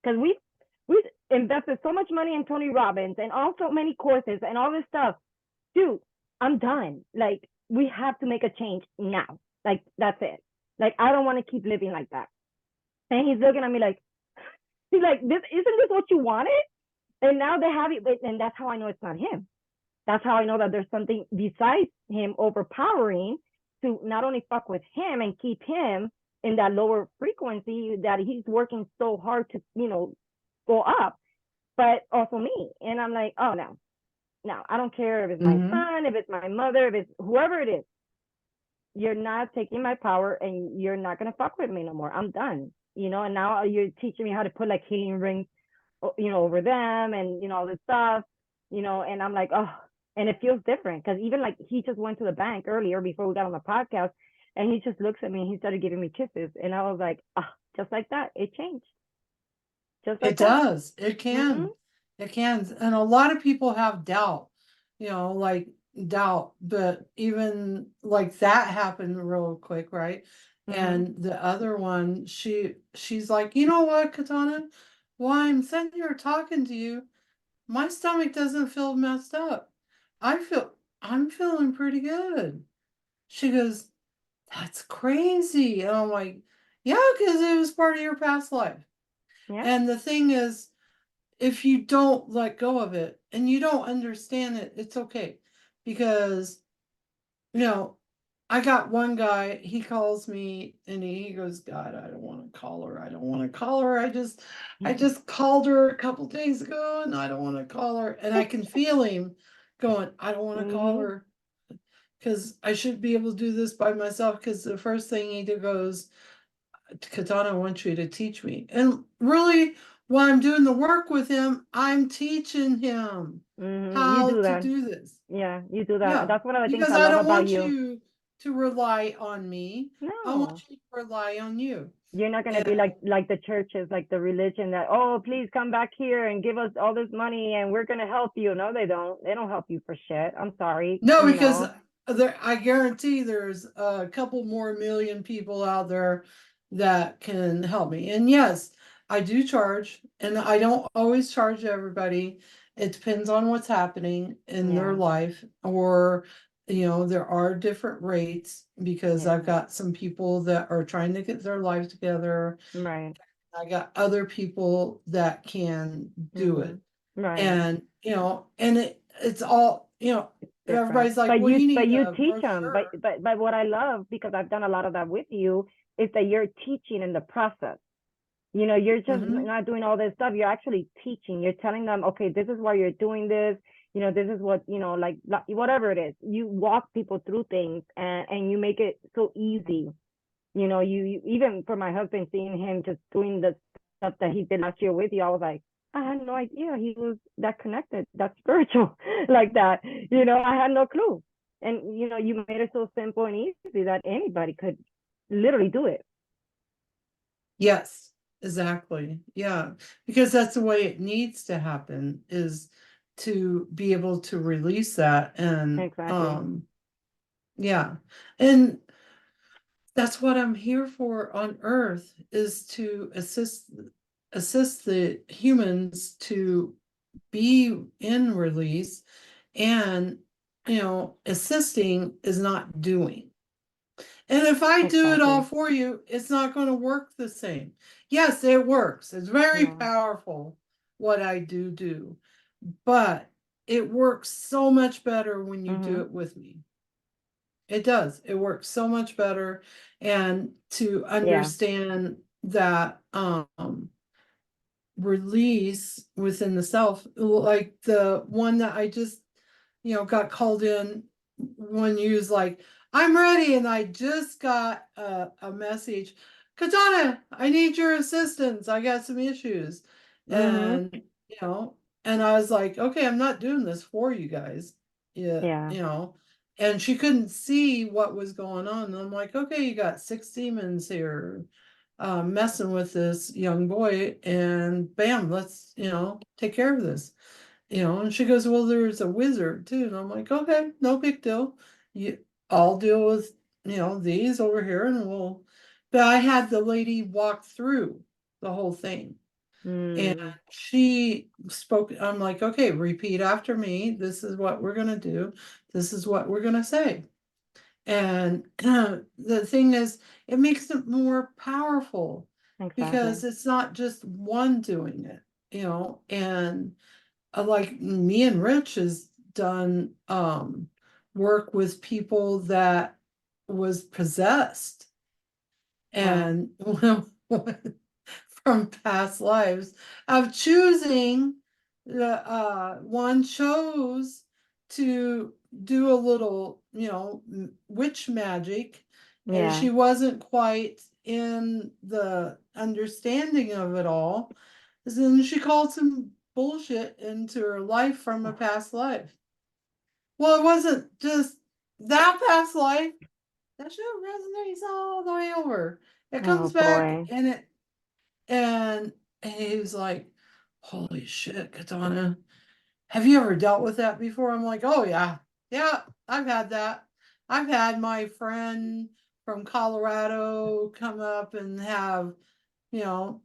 Because we've invested so much money in Tony Robbins and also many courses and all this stuff. Dude, I'm done. Like we have to make a change now. Like that's it. Like I don't want to keep living like that. And he's looking at me like he's like, this isn't this what you wanted? And now they have it, and that's how I know it's not him. That's how I know that there's something besides him overpowering to not only fuck with him and keep him in that lower frequency that he's working so hard to, go up, but also me. And I'm like, oh no, no, I don't care if it's my Hmm. son, if it's my mother, if it's whoever it is. You're not taking my power and you're not gonna fuck with me no more. I'm done. And now you're teaching me how to put like healing rings, over them and all this stuff, and I'm like, oh, and it feels different because even like he just went to the bank earlier before we got on the podcast, and he just looks at me and he started giving me kisses, and I was like, oh, just like that, it changed, just It like that. does. It Mm-hmm. can. It can. And a lot of people have doubt, like doubt, but even like that happened real quick, right? Mm-hmm. And the other one, she's like, you know what, Katana? While I'm sitting here talking to you, my stomach doesn't feel messed up. I'm feeling pretty good. She goes, that's crazy. And I'm like, yeah, because it was part of your past life. Yeah. And the thing is, if you don't let go of it and you don't understand it, it's okay. Because, you know, I got one guy, he calls me and he goes, God, I don't want to call her. I don't want to call her. I just called her a couple days ago and I don't want to call her. And I can feel him going, I don't want to call Mm-hmm. her because I should be able to do this by myself. Because the first thing he did goes, Katana wants you to teach me. And really, while I'm doing the work with him, I'm teaching him Mm-hmm. You how do to that. do this. Yeah, you do that. Yeah, That's one of the things because I I love don't about want you. you to rely on me. I want No, you to rely on you. you're not going to And be like the churches, like the religion that, oh, please come back here and give us all this money and we're going to help you. No, they don't help you for shit. I'm sorry. no, because I guarantee there's a couple more million people out there that can help me. And yes, I do charge, and I don't always charge everybody. It depends on what's happening in their Yeah. life, or there are different rates because I've Yeah. got some people that are trying to get their life together. Right. I got other people that can do Mm-hmm. it. Right. And it's all, Different. everybody's like, well, you But need you a teach them. brochure. But what I love, because I've done a lot of that with you, is that you're teaching in the process. You're just Hmm. not doing all this stuff. You're actually teaching. You're telling them, okay, this is why you're doing this. This is what, like whatever it is. You walk people through things, and you make it so easy. You even for my husband, seeing him just doing the stuff that he did last year with you, I was like, I had no idea he was that connected, that spiritual, like that. I had no clue. And you made it so simple and easy that anybody could literally do it. Yes, exactly. Yeah, because that's the way it needs to happen, is to be able to release that. And Exactly. yeah. And that's what I'm here for on earth, is to assist the humans to be in release. And assisting is not doing. And if I do it all Exactly. for you, it's not going to work the same. Yes, it works. It's very Yeah. powerful what I do, but it works so much better when you do Mm-hmm. it with me. It does. It works so much better. And to Yeah. understand that release within the self, like the one that I just got called in, when you was like, I'm ready, and I just got a message, Katana, I need your assistance, I got some issues. Mm-hmm. And and I was like, okay, I'm not doing this for you guys. Yeah, Yeah. and she couldn't see what was going on, and I'm like, okay, you got 6 demons here messing with this young boy, and bam, let's take care of this. And she goes, well, there's a wizard too. And I'm like, okay, no big deal. I'll deal with, these over here, and but I had the lady walk through the whole thing. And Mm. she spoke, I'm like, okay, repeat after me. This is what we're going to do. This is what we're going to say. And the thing is, it makes it more powerful, because Exactly. it's not just one doing it, and like me and Rich has done work with people that was possessed, Wow. and from past lives of choosing, the one chose to do a little witch magic, and Yeah. she wasn't quite in the understanding of it all. Then she called some bullshit into her life from a past life. Well, it wasn't just that past life. That shit resonates all the way over. It Oh comes back, boy. and he was like, holy shit, Katana, have you ever dealt with that before? I'm like, oh yeah. Yeah, I've had that. I've had my friend from Colorado come up and have, you know,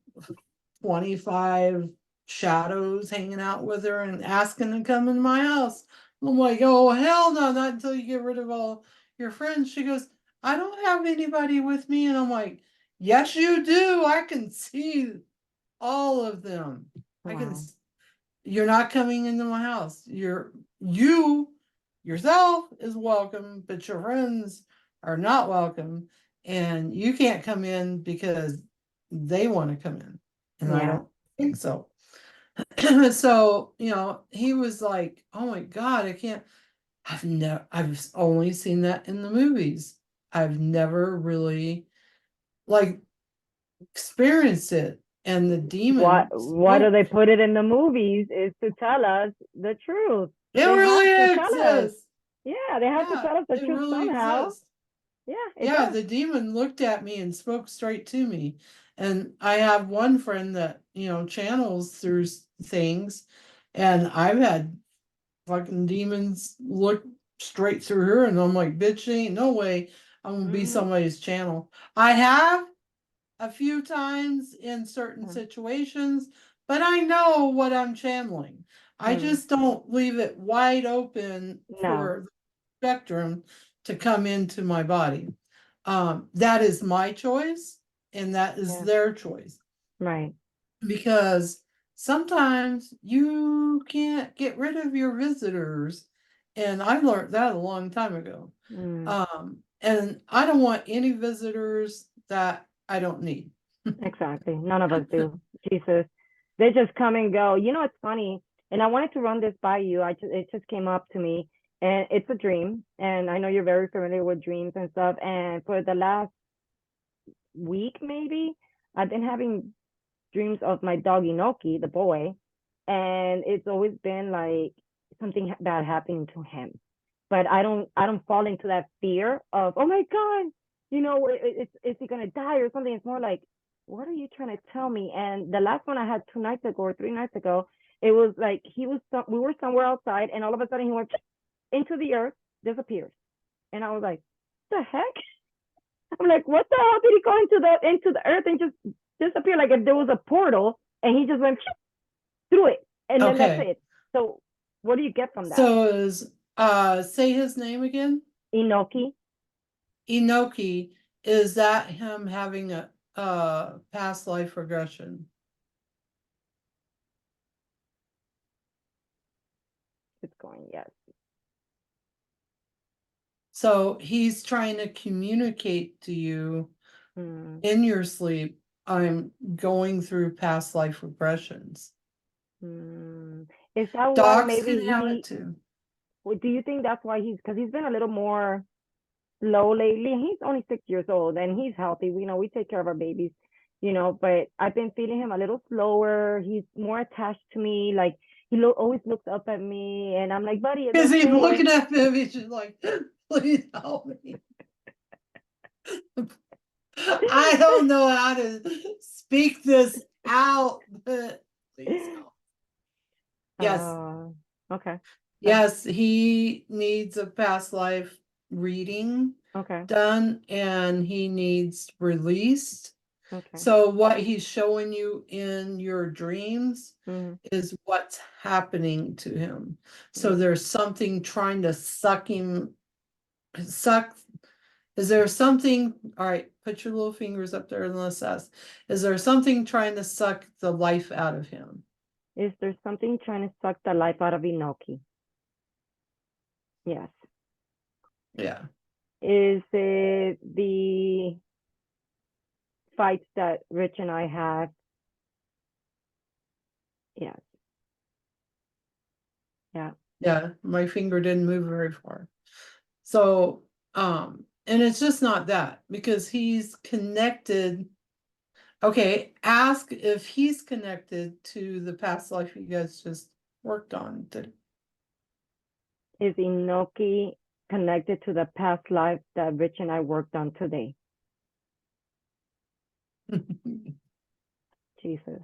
25 shadows hanging out with her and asking to come in my house. I'm like, oh hell no, not until you get rid of all your friends. She goes, I don't have anybody with me. And I'm like, yes, you do. I can see all of them. I can, Wow. you're not coming into my house. You yourself is welcome, but your friends are not welcome. And you can't come in because they want to come in. And I Yeah. don't think so. So, he was like, oh my God, I can't. I've only seen that in the movies. I've never really like experienced it. And the demons Why do look, they put it in the movies is to tell us the truth. it They have to really tell us. exists. Yeah, they have to Yeah, tell us the it truth really somehow. exists. Yeah, it Yeah, does. the demon looked at me and spoke straight to me. And I have one friend that, channels through things. And I've had fucking demons look straight through her. And I'm like, bitch, ain't no way I'm gonna be Hmm. somebody's channel. I have, a few times in certain Mm. situations, but I know what I'm channeling. I Mm. just don't leave it wide open No. for the spectrum to come into my body. That is my choice, and that is Yeah. their choice. Right. Because sometimes you can't get rid of your visitors. And I learned that a long time ago. Mm. And I don't want any visitors that I don't need. Exactly. None of us do. Jesus. They just come and go. You know, it's funny. And I wanted to run this by you. It just came up to me. And it's a dream. And I know you're very familiar with dreams and stuff. And for the last week, maybe, I've been having dreams of my dog Inoki, the boy. And it's always been like something bad happening to him. But I don't fall into that fear of, oh my God, is he gonna die or something? It's more like, what are you trying to tell me? And the last one I had 2 nights ago or 3 nights ago, it was like we were somewhere outside, and all of a sudden he went into the earth, disappeared, and I was like, the heck? I'm like, what the hell did he go into the earth and just disappear? Like if there was a portal and he just went through it, and then that's Okay. it. So what do you get from that? So is say his name again? Inoki. Inoki, is that him having a past life regression? It's going, yes. So he's trying to communicate to you Mm, in your sleep, I'm going through past life regressions. mm. Is that why Dogs maybe can have it too. do you think that's why because he's been a little more slow lately? He's only 6 years old and he's healthy. We take care of our babies, but I've been feeling him a little slower. He's more attached to me. Like always looks up at me and I'm like, buddy, it's Because he's okay. looking at him, he's just like, please help me. I don't know how to speak this out, but please help. Yes, Okay. yes, he needs a past life reading Okay. done and he needs released. Okay. So what he's showing you in your dreams Mm, is what's happening to him. So mm. there's something trying to suck. Is there something, all right, put your little fingers up there and let's ask. Is there something trying to suck the life out of him? Is there something trying to suck the life out of Inoki? Yes. Yeah. Is it the fights that Rich and I had? Yes. Yeah. Yeah, my finger didn't move very far. So, and it's just not that because he's connected. Okay, ask if he's connected to the past life you guys just worked on. Is Inoki connected to the past life that Rich and I worked on today? Jesus.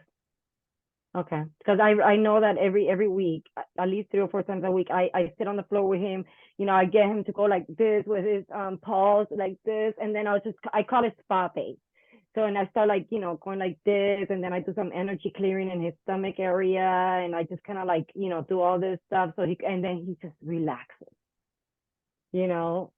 Okay. Because I know that every week, at least 3 or 4 times a week, I sit on the floor with him. I get him to go like this with his paws like this, and then I call it spa face. So and I start like going like this, and then I do some energy clearing in his stomach area, and I just kind of like do all this stuff. And then he just relaxes, and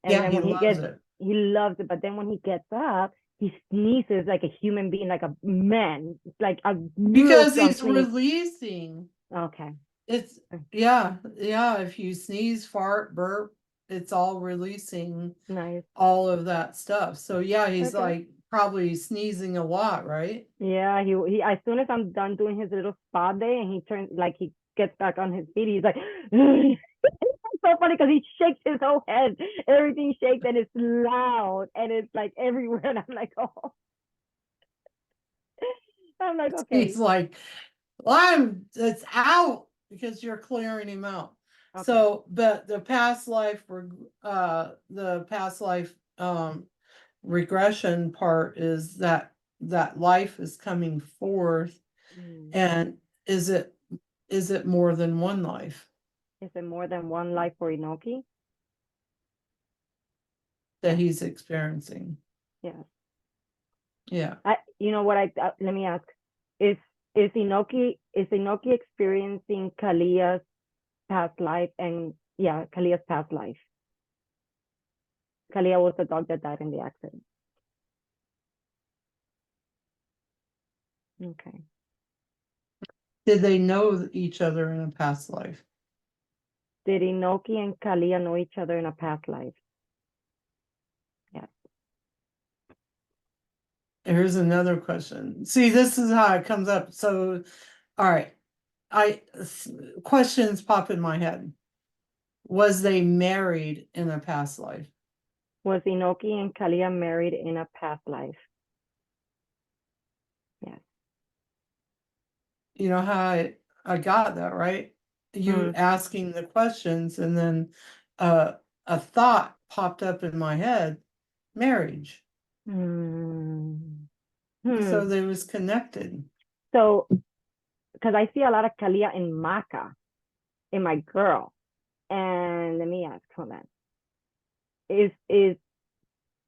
Yeah, then he when loves it. he loves it, but then when he gets up, he sneezes like a human being, like a man, like a real Because strong he's sneeze. releasing. Okay. It's yeah. If you sneeze, fart, burp, it's all releasing Nice. all of that stuff. So yeah, he's Okay. like probably sneezing a lot, right? Yeah, he as soon as I'm done doing his little spa day and he turns like he gets back on his feet, he's like it's so funny because he shakes his whole head. Everything shakes and it's loud and it's like everywhere. And I'm like, oh, I'm like, He's okay, like, it's out because you're clearing him out. okay. So, but the past life regression part is that life is coming forth, Mm. and is it more than one life Is it more than one life for Inoki? that Yes, he's experiencing? yes. Yeah. You know what let me ask, is Inoki experiencing Kalia's past life? And yeah, Kalia's past life. Kalia was the dog that died in the accident. Okay. Did they know each other in a past life? Did Inoki and Kalia know each other in a past life? Yes. Here's another question. See, this is how it comes up. So, all right. Questions pop in my head. Was they married in a past life? Was Inoki and Kalia married in a past life? Yes. You know how I got that, right? You asking the questions, and then a thought popped up in my head, marriage. So they was connected. So, because I see a lot of Kalia in Maka, in my girl. And let me ask, hold on. Is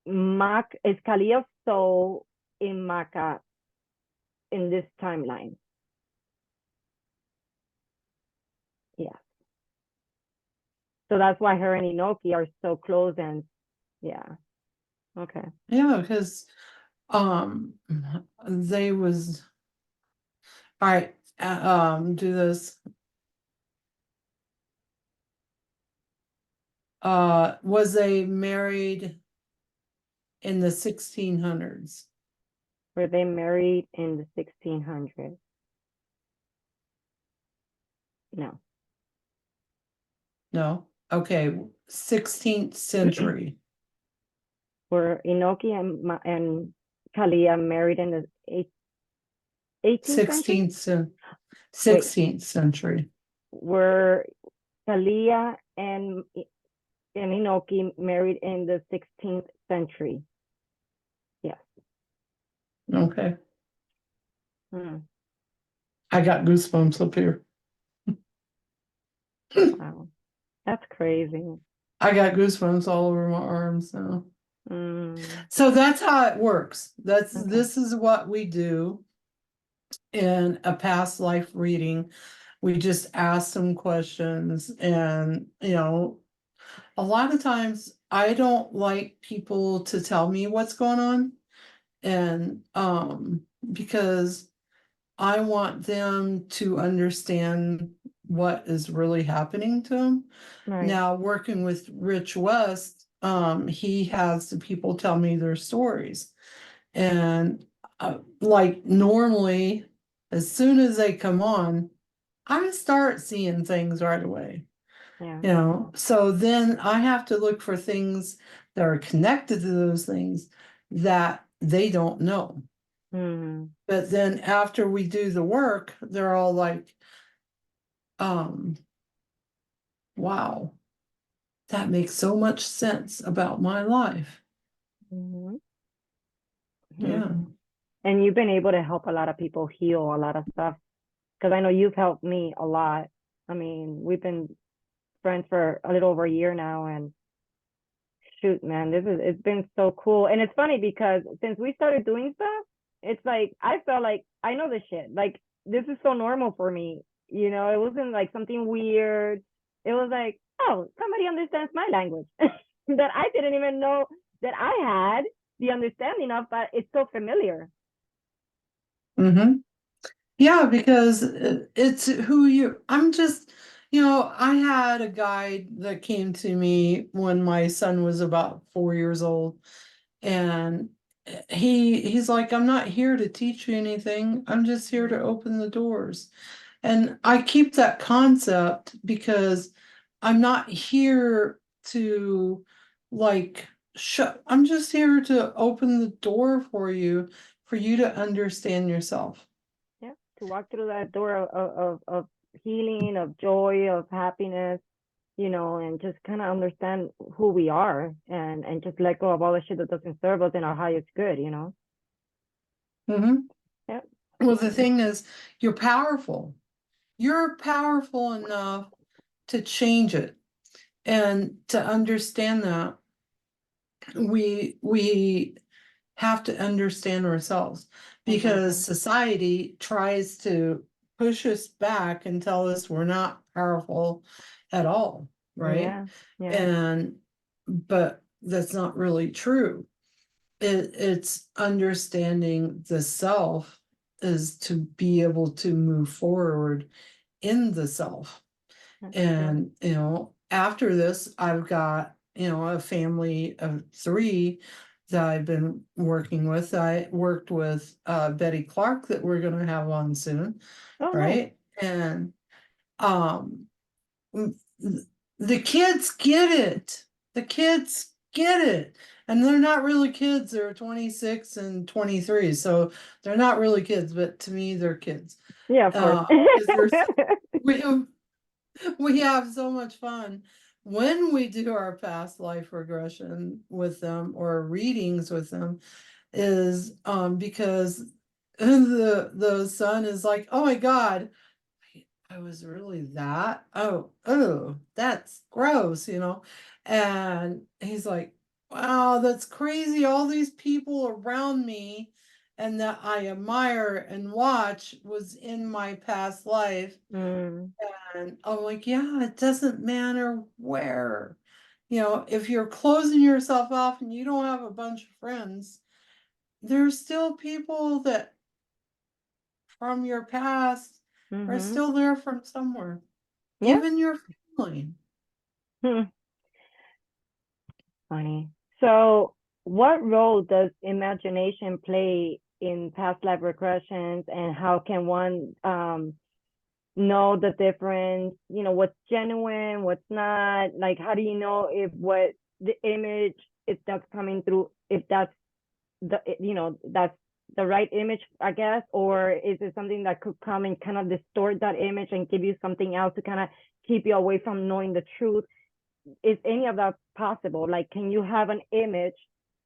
Kalia soul in Maka in this timeline? Yes. So that's why her and Inoki are so close, and yeah. Okay. Yeah, because they was all right. Do this. Was they married in the 1600s? Were they married in the 1600s? No. No. Okay, 16th century. Were Inoki and Kalia married in the 18th century? 16th century. Were Kalia and Inoki married in the 16th century? Yes. Okay. I got goosebumps up here. Wow. That's crazy. I got goosebumps all over my arms now. So that's how it works. This is what we do in a past life reading. We just ask some questions, and a lot of times I don't like people to tell me what's going on, and because I want them to understand what is really happening to them. Right. Now, working with Rich West, he has the people tell me their stories. And like normally, as soon as they come on, I start seeing things right away. Yeah. So then I have to look for things that are connected to those things that they don't know. But then after we do the work, they're all like, wow, that makes so much sense about my life. Yeah. And you've been able to help a lot of people heal a lot of stuff, because I know you've helped me a lot. I mean, we've been friends for a little over a year now, and shoot, man, it's been so cool. And it's funny because since we started doing stuff, it's like I felt like I know this shit. Like, this is so normal for me. It wasn't like something weird. It was like, oh, somebody understands my language that I didn't even know that I had the understanding of, but it's so familiar. Yeah, because it's I'm just, I had a guide that came to me when my son was about 4 years old, and he's like, I'm not here to teach you anything. I'm just here to open the doors. And I keep that concept because I'm not here to like I'm just here to open the door for you to understand yourself. Yeah, to walk through that door of healing, of joy, of happiness, and just kind of understand who we are, and just let go of all the shit that doesn't serve us in our highest good. Yeah. Well, the thing is, you're powerful. You're powerful enough to change it, and to understand that we have to understand ourselves, because Exactly. society tries to push us back and tell us we're not powerful at all, right? Yeah. Yeah. And but that's not really true. It's understanding the self is to be able to move forward in the self. That's true. And, after this, I've got, a family of three that I've been working with. I worked with Betty Clark that we're going to have on soon, Oh, nice. right? And um, the kids get it. The kids get it. And they're not really kids. They're 26 and 23. So they're not really kids, but to me, they're kids. Yeah, of course. Because they're so, we have we have so much fun when we do our past life regression with them or readings with them, is because the son is like, oh my God, I was really that. Oh, that's gross. And he's like, wow, that's crazy. All these people around me and that I admire and watch was in my past life. Mm, And I'm like, yeah, it doesn't matter where. If you're closing yourself off and you don't have a bunch of friends, there's still people that from your past are mm-hmm. still there from somewhere, Yeah. even your family. Hmm. Funny. So, what role does imagination play in past life regressions, and how can one know the difference? What's genuine, what's not? Like, how do you know if what the image, if that's coming through, if that's that's the right image, I guess, or is it something that could come and kind of distort that image and give you something else to kind of keep you away from knowing the truth? Is any of that possible? Like, can you have an image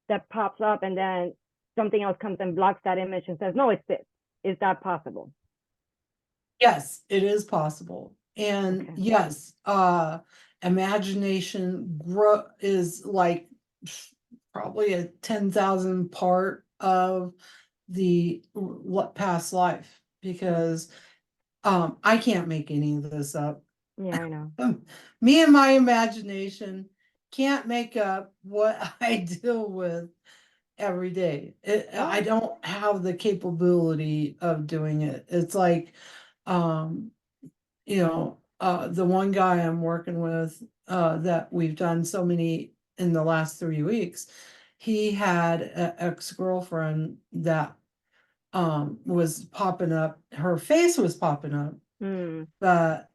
that pops up and then something else comes and blocks that image and says, no, it's this? Is that possible? Yes, it is possible. And Okay. yes, imagination grow is like probably a 10,000 part of the past life, because I can't make any of this up. Yeah, I know. Me and my imagination can't make up what I deal with every day. I Oh. don't have the capability of doing it. It's like, um, the one guy I'm working with, that we've done so many in the last 3 weeks, he had an ex-girlfriend that was popping up, her face was popping up, Hmm. but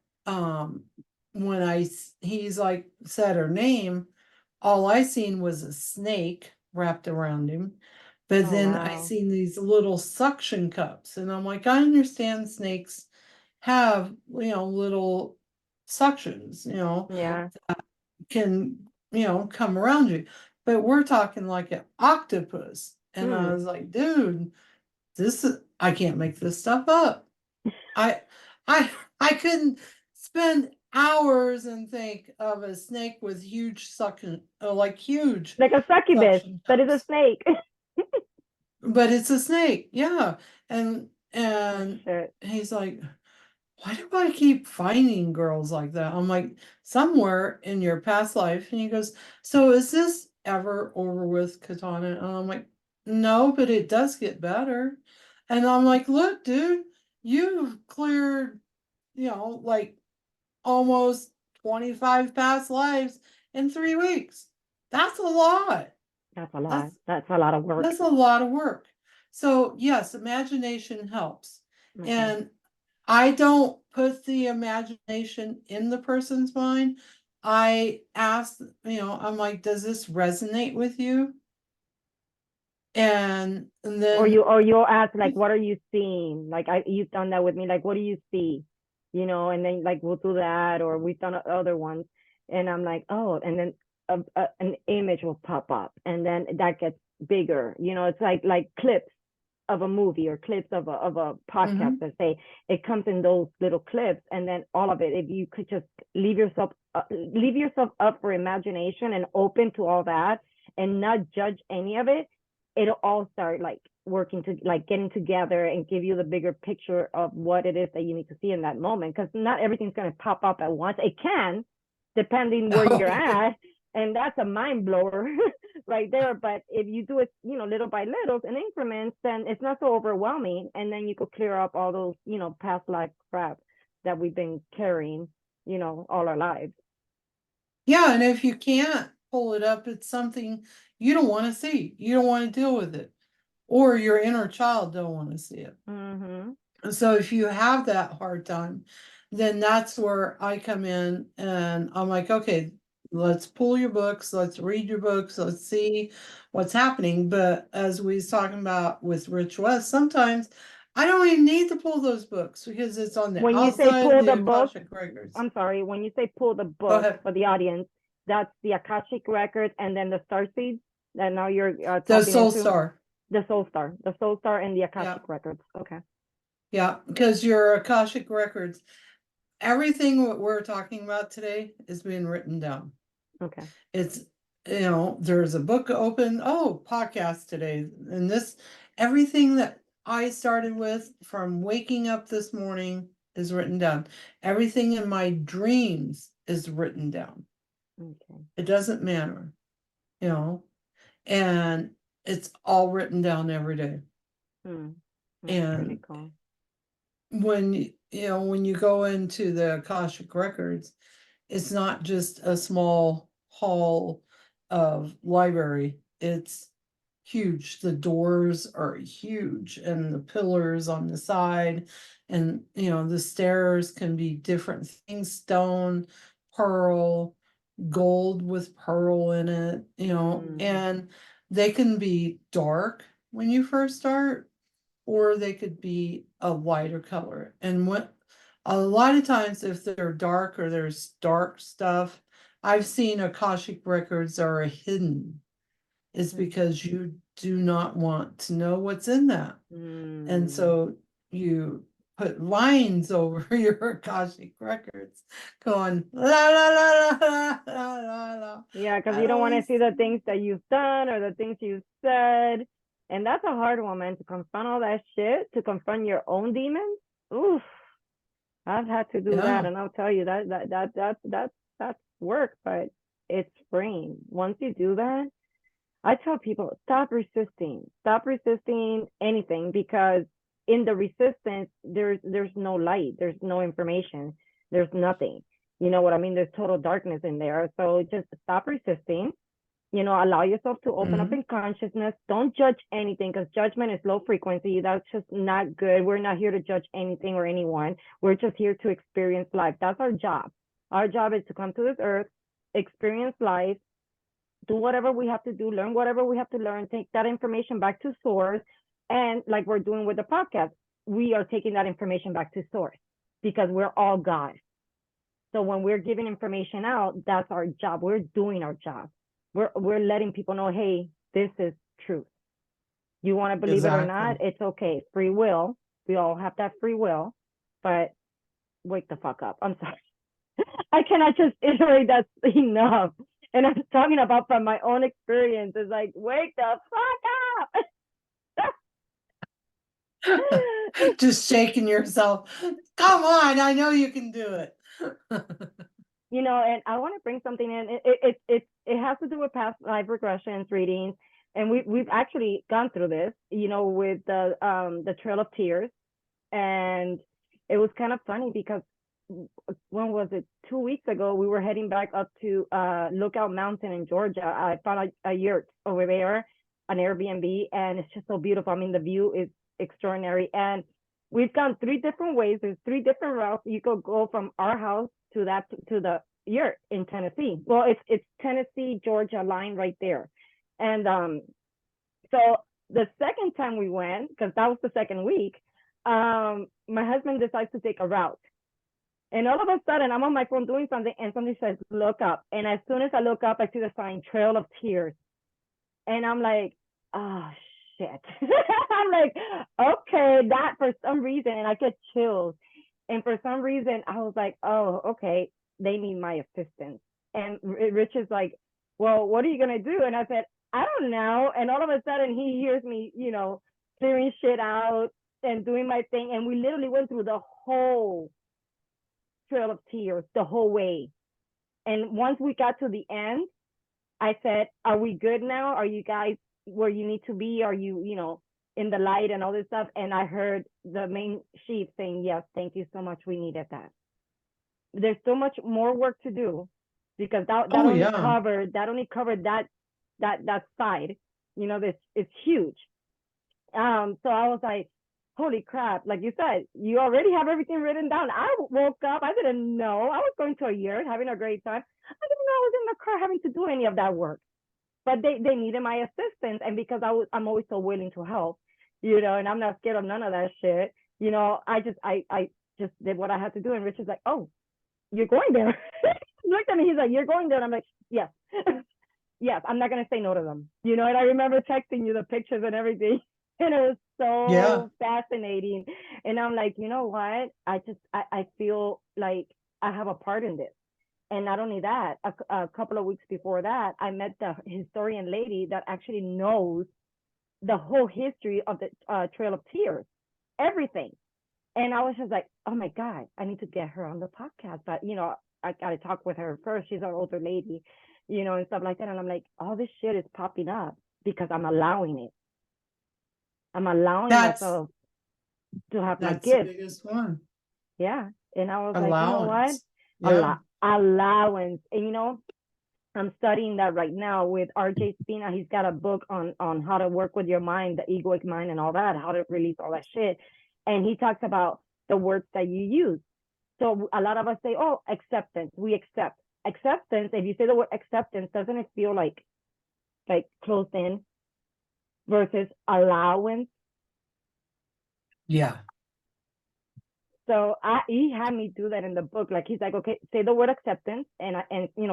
when he's like said her name, all I seen was a snake wrapped around him. But Oh, then I wow. seen these little suction cups, and I'm like, I understand snakes have, little suctions, Yeah. can, come around you. But we're talking like an octopus. And I Hmm. was like, dude, I can't make this stuff up. I I I couldn't spend hours and think of a snake with huge suction, like huge Like a succubus, suction but it's a cups. snake. But it's a snake, yeah. And Oh, and shit. he's like, why do I keep finding girls like that? I'm like, somewhere in your past life. And he goes, so is this ever over with, Katana? And I'm like, no, but it does get better. And I'm like, look, dude, you've cleared, like almost 25 past lives in 3 weeks. That's a lot. That's a lot. That's That's a lot of work. that's a lot of work. So yes, imagination helps. Okay. And I don't put the imagination in the person's mind. I ask, I'm like, does this resonate with you? And Or then you'll ask, like, what are you seeing? Like, you've done that with me. Like, what do you see? And then like we'll do that, or we've done other ones, and I'm like, oh, and then an image will pop up, and then that gets bigger. It's like clips of a movie or clips of a podcast mhm. that say it comes in those little clips, and then all of it. If you could just leave yourself up for imagination and open to all that, and not judge any of it, it'll all start like working to like getting together and give you the bigger picture of what it is that you need to see in that moment. Because not everything's going to pop up at once. It can, depending where you're Okay. at, and that's a mind blower right there. But if you do it, you know, little by little in increments, then it's not so overwhelming, and then you could clear up all those, you know, past life crap that we've been carrying, you know, all our lives. Yeah, and if you can't pull it up, it's something you don't want to see. You don't want to deal with it. Or your inner child don't want to see it. Mm-hmm. So if you have that hard time, then that's where I come in and I'm like, okay, let's pull your books, let's read your books, let's see what's happening. But as we was talking about with Rich West, sometimes I don't even need to pull those books because it's on the When you say outside of pull the the book, Akashic records. I'm sorry, when you say pull the Go book ahead. for the audience, that's the Akashic record and then the star seeds that now you're The tapping Soul into? Star. The Soul Star and the Yeah. Akashic records. Okay. Yeah. Because your Akashic records, everything what we're talking about today is being written down. Okay. It's, there's a book open, podcast today. And this, everything that I started with from waking up this morning is written down. Everything in my dreams is written down. Okay. It doesn't matter, you know, and it's all written down every day. That's pretty And cool. when you go into the Akashic records, it's not just a small hall of library. It's huge. The doors are huge and the pillars on the side, and the stairs can be different things, stone, pearl, gold with pearl in it, and they can be dark when you first start, or they could be a lighter color. And what a lot of times, if they're dark or there's dark stuff, I've seen Akashic records are hidden. It's because you do not want to know what's in that. And so you put lines over your Akashic records going la la la la la la la. Yeah, because I you don't want to always see the things that you've done or the things you've said. And that's a hard one, man, to confront all that shit, to confront your own demons. Oof. I've had to do that, yeah. and I'll tell you that's work, but it's freeing. Once you do that, I tell people stop resisting anything, because in the resistance there's no light, there's no information, there's nothing. You know what I mean? There's total darkness in there. So just stop resisting, you know, allow yourself to open up Mhm. in consciousness. Don't judge anything, because judgment is low frequency. That's just not good. We're not here to judge anything or anyone. We're just here to experience life. That's our job. Our job is to come to this earth, experience life, do whatever we have to do, learn whatever we have to learn, take that information back to source. And like we're doing with the podcast, we are taking that information back to source, because we're all God. So when we're giving information out, that's our job. We're doing our job. We're letting people know, hey, this is truth. You want to believe it or not, Exactly. it's okay. Free will. We all have that free will, but wake the fuck up. I'm sorry. I cannot just iterate that enough. And I'm talking about from my own experience. It's like, wake the fuck up. Just shaking yourself. Come on, I know you can do it. You know, and I want to bring something in. It has to do with past life regressions readings, and we've actually gone through this, you know, with the Trail of Tears. And it was kind of funny because when was it? 2 weeks ago, we were heading back up to Lookout Mountain in Georgia. I found a yurt over there, an Airbnb, and it's just so beautiful. I mean, the view is extraordinary. And we've gone three different ways. There's three different routes. You could go from our house to the yurt in Tennessee. Well, it's Tennessee Georgia line right there. And so the second time we went, because that was the second week, my husband decides to take a route. And all of a sudden, I'm on my phone doing something, and somebody says, look up. And as soon as I look up, I see the sign, Trail of Tears. And I'm like, oh, shit. I'm like, okay, that for some reason, and I get chills. And for some reason, I was like, oh, okay, they need my assistance. And Rich is like, well, what are you going to do? And I said, I don't know. And all of a sudden he hears me, clearing shit out and doing my thing. And we literally went through the whole Trail of Tears the whole way. And once we got to the end, I said, "Are we good now? Are you guys where you need to be? Are you, in the light and all this stuff?" And I heard the main chief saying, "Yes, thank you so much. We needed that." There's so much more work to do because Oh yeah. that only covered that side. This it's huge. So I was like, holy crap, like you said, you already have everything written down. I woke up, I didn't know. I was going to a yurt, having a great time. I didn't know I was in the car having to do any of that work. But they needed my assistance. And because I'm always so willing to help, and I'm not scared of none of that shit, I just did what I had to do. And Rich is like, "Oh, you're going there." He looked at me, he's like, "You're going there." And I'm like, "Yes." Yes, I'm not gonna say no to them. And I remember texting you the pictures and everything. And it was Yeah. so fascinating. And I'm like, you know what? I feel like I have a part in this. And not only that, a couple of weeks before that, I met the historian lady that actually knows the whole history of the Trail of Tears, everything. And I was just like, oh my God, I need to get her on the podcast. But, I got to talk with her first. She's an older lady, and stuff like that. And I'm like, all this shit is popping up because I'm allowing it. I'm allowing That's myself to have my that's the gifts. biggest one. Yeah. And I was like, you know what? Allowance. Yeah. Allowance. And, I'm studying that right now with RJ Spina. He's got a book on how to work with your mind, the egoic mind and all that, how to release all that shit. And he talks about the words that you use. So a lot of us say, "Oh, acceptance. We accept." Acceptance, if you say the word acceptance, doesn't it feel like closed in versus allowance? Yeah. So he had me do that in the book. Like he's like, "Okay, say the word acceptance," and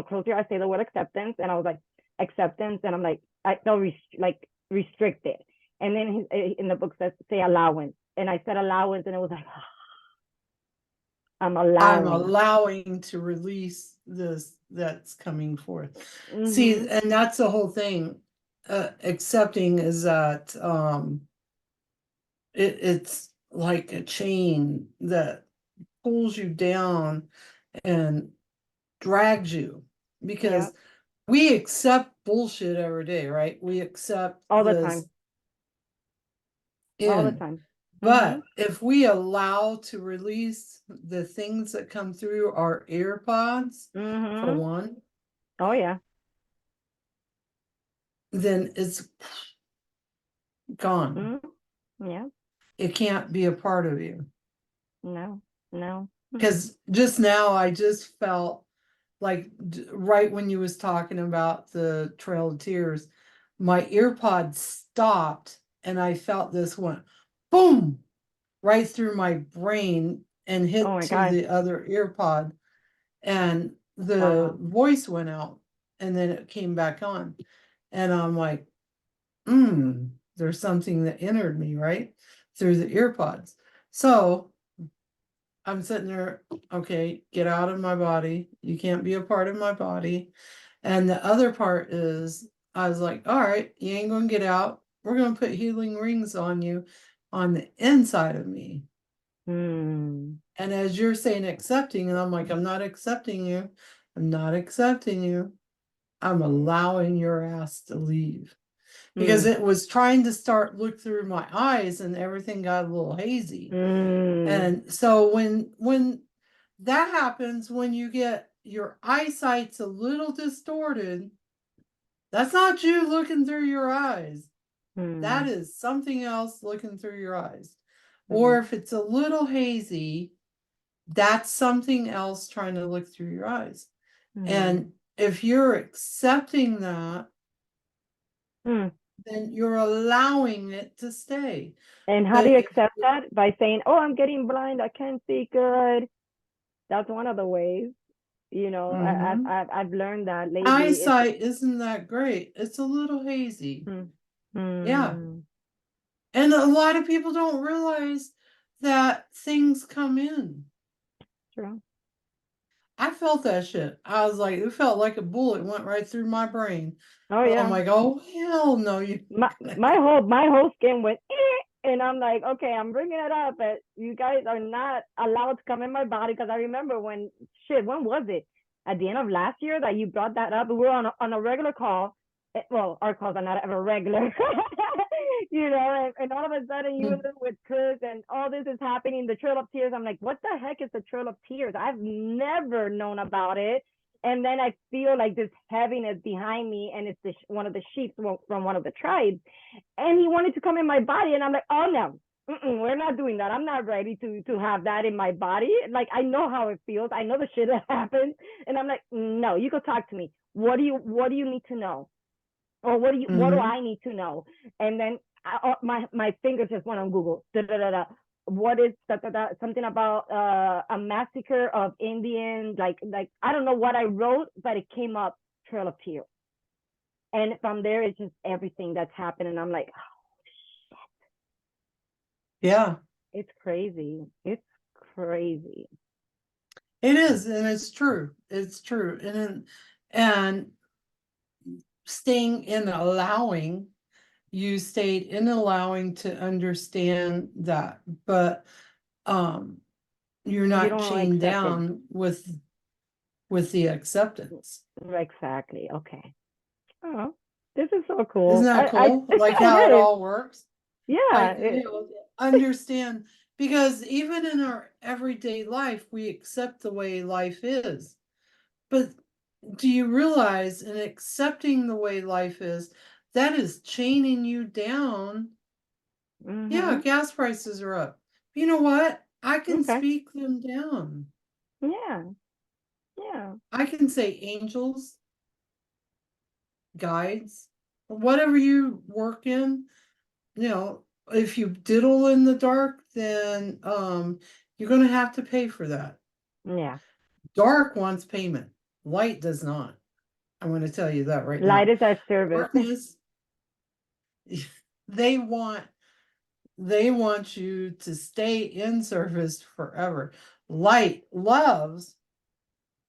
close your eyes, say the word acceptance, and I was like, acceptance, and I'm like, I don't like restrict it. And then in the book says say allowance, and I said allowance, and it was like, I'm I'm allowing. allowing to release this that's coming forth. See, Mm-hmm. and that's the whole thing. Accepting is that it's like a chain that pulls you down and drags you Yeah, because we accept bullshit every day, right? We accept all the this time, all the in. time. Mm-hmm. But if we allow to release the things that come through our ear pods, for Mm-hmm. one, Oh yeah. then it's gone. Mm-hmm. Yeah. It can't be a part of you. No. No. Because just now I just felt like right when you was talking about the Trail of Tears, my ear pod stopped and I felt this went boom right through my brain and Oh hit my to God. the other ear pod, and the Wow. voice went out and then it came back on. And I'm like, there's something that entered me right through the ear pods. So I'm sitting there, okay, get out of my body. You can't be a part of my body. And the other part is, I was like, all right, you ain't gonna get out. We're gonna put healing rings on you on the inside of me. Hmm. And as you're saying accepting, and I'm like, I'm not accepting you. I'm not accepting you. I'm allowing your ass to leave. Because Hmm. it was trying to start look through my eyes and everything got a little hazy. Hmm. And so when that happens, when you get your eyesight's a little distorted, that's not you looking through your eyes. That Hmm. is something else looking through your eyes. Hmm. Or if it's a little hazy, that's something else trying to look through your eyes. Hmm. And if you're accepting that, Hmm. then you're allowing it to stay. And how do But you if accept you're, that? By saying, "Oh, I'm getting blind. I can't see good." That's one of the ways. mhm, I've learned that lately. It's eyesight isn't that great, it's a little hazy. hmm. Yeah. Hmm. And a lot of people don't realize that things come in. True. I felt that shit. I was like, it felt like a bullet went right through my brain. Oh I'm yeah. like, oh hell no, you. My whole skin went and I'm like, okay, I'm bringing it up, but you guys are not allowed to come in my body because I remember when when was it? At the end of last year that you brought that up. We were on a regular call. Well, our calls are not ever regular, and all of a sudden you were with Chris and all this is happening. The Trail of Tears. I'm like, what the heck is the Trail of Tears? I've never known about it. And then I feel like this heaviness behind me, and it's one of the sheep from one of the tribes, and he wanted to come in my body, and I'm like, oh no, we're not doing that. I'm not ready to have that in my body. Like, I know how it feels. I know the shit that happens, and I'm like, no, you go talk to me. What do you need to know, or what do Mm-hmm. I need to know? And then my fingers just went on Google. Da, da, da, da. What is something about a massacre of Indians? Like I don't know what I wrote, but it came up Trail of Tears, and from there it's just everything that's happened, and I'm like, Yeah, it's crazy. It's crazy. it is, and it's true. It's true, and staying in allowing, you stayed in allowing to understand that, but um, you're You not don't chained accept it. down with the acceptance. Exactly. Okay. Oh, this is so Isn't cool. that cool? Like how it It is. all works? Yeah. Like, understand, because even in our everyday life, we accept the way life is. But do you realize in accepting the way life is, that is chaining you down? Yeah, Mm-hmm. gas prices are up. You know what? I can Okay. speak them down. Yeah. Yeah. I can say angels, guides, whatever you work in, you know, if you diddle in the dark, then you're gonna have to pay for that. Yeah. Dark wants payment. Light does not. I'm gonna tell you that right Light now. is our service. Darkness, they want they want you to stay in service forever. Light loves,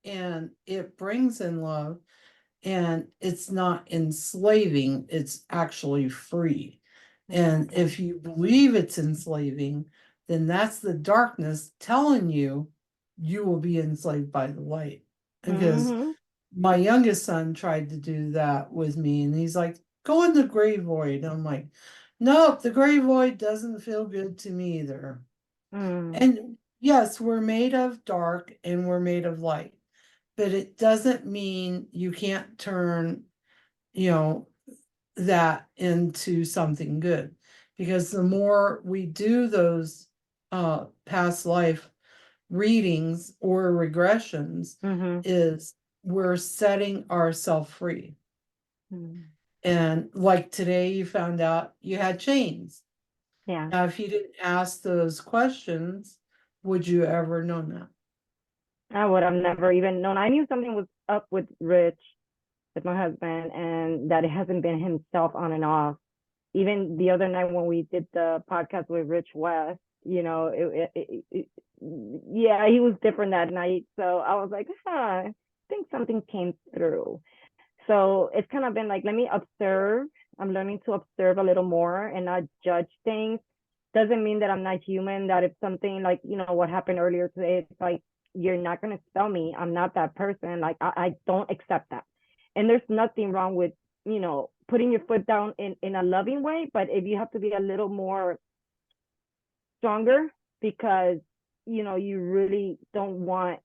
and it brings in love, and it's not enslaving, it's actually free. And Okay. if you believe it's enslaving, then that's the darkness telling you you will be enslaved by the light. Because Mm-hmm. my youngest son tried to do that with me, and he's like, go in the gray void. I'm like, nope, the gray void doesn't feel good to me either. Mm. And yes, we're made of dark and we're made of light, but it doesn't mean you can't turn, you know, that into something good. Because the more we do those past life readings or regressions, Mm-hmm. is we're setting ourselves free. Mm. And like today, you found out you had chains. Yeah. Now, if you didn't ask those questions, would you ever know that? I would have never even known. I knew something was up with Rich, with my husband, and that it hasn't been himself on and off. Even the other night when we did the podcast with Rich West, yeah, he was different that night. So I was like, I think something came through. So it's kind of been like, let me observe. I'm learning to observe a little more and not judge things. Doesn't mean that I'm not human, that if something like, what happened earlier today, it's like, you're not going to spell me. I'm not that person. Like, I don't accept that. And there's nothing wrong with, putting your foot down in a loving way. But if you have to be a little more stronger because, you really don't want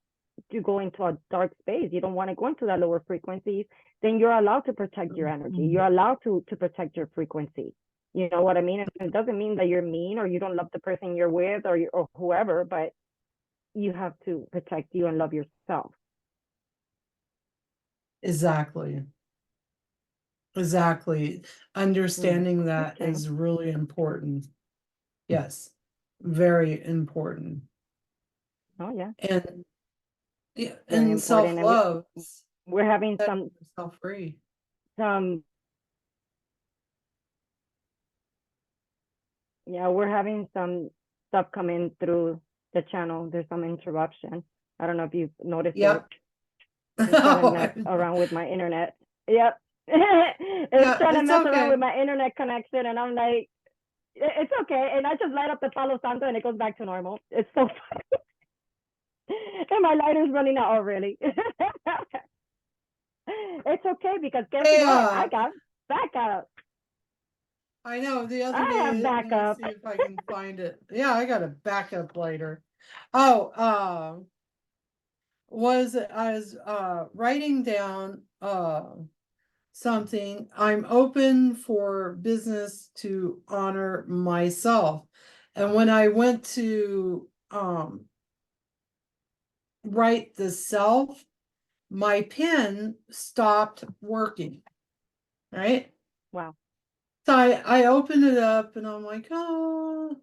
to go into a dark space, you don't want to go into that lower frequencies, then you're allowed to protect your energy. You're allowed to protect your frequency. You know what I mean? And it doesn't mean that you're mean or you don't love the person you're with or whoever, but you have to protect you and love yourself. Exactly. Exactly. Mm. Understanding that Okay. is really important. Yes, very important. Oh yeah, And yeah, very and important. And self-love, we're having setting some yourself free. some yeah, we're having some stuff coming through the channel. There's some interruption. I don't know if you've noticed it. Yep. It's trying to Oh, mess around with my internet. Yep. It's yeah, trying to it's mess around okay. with my internet connection, and I'm like, it's okay. And I just light up the Palo Santo, and it goes back to normal. It's so funny. And my lighter's running out already. It's okay because guess what? I Yeah, got backup. I know. The other I have day, let me backup. see if I can find it. Yeah, I got a backup later. Oh, was I was writing down something. I'm open for business to honor myself. And when I went to write the self, my pen stopped working, right? Wow. So I opened it up and I'm like, oh,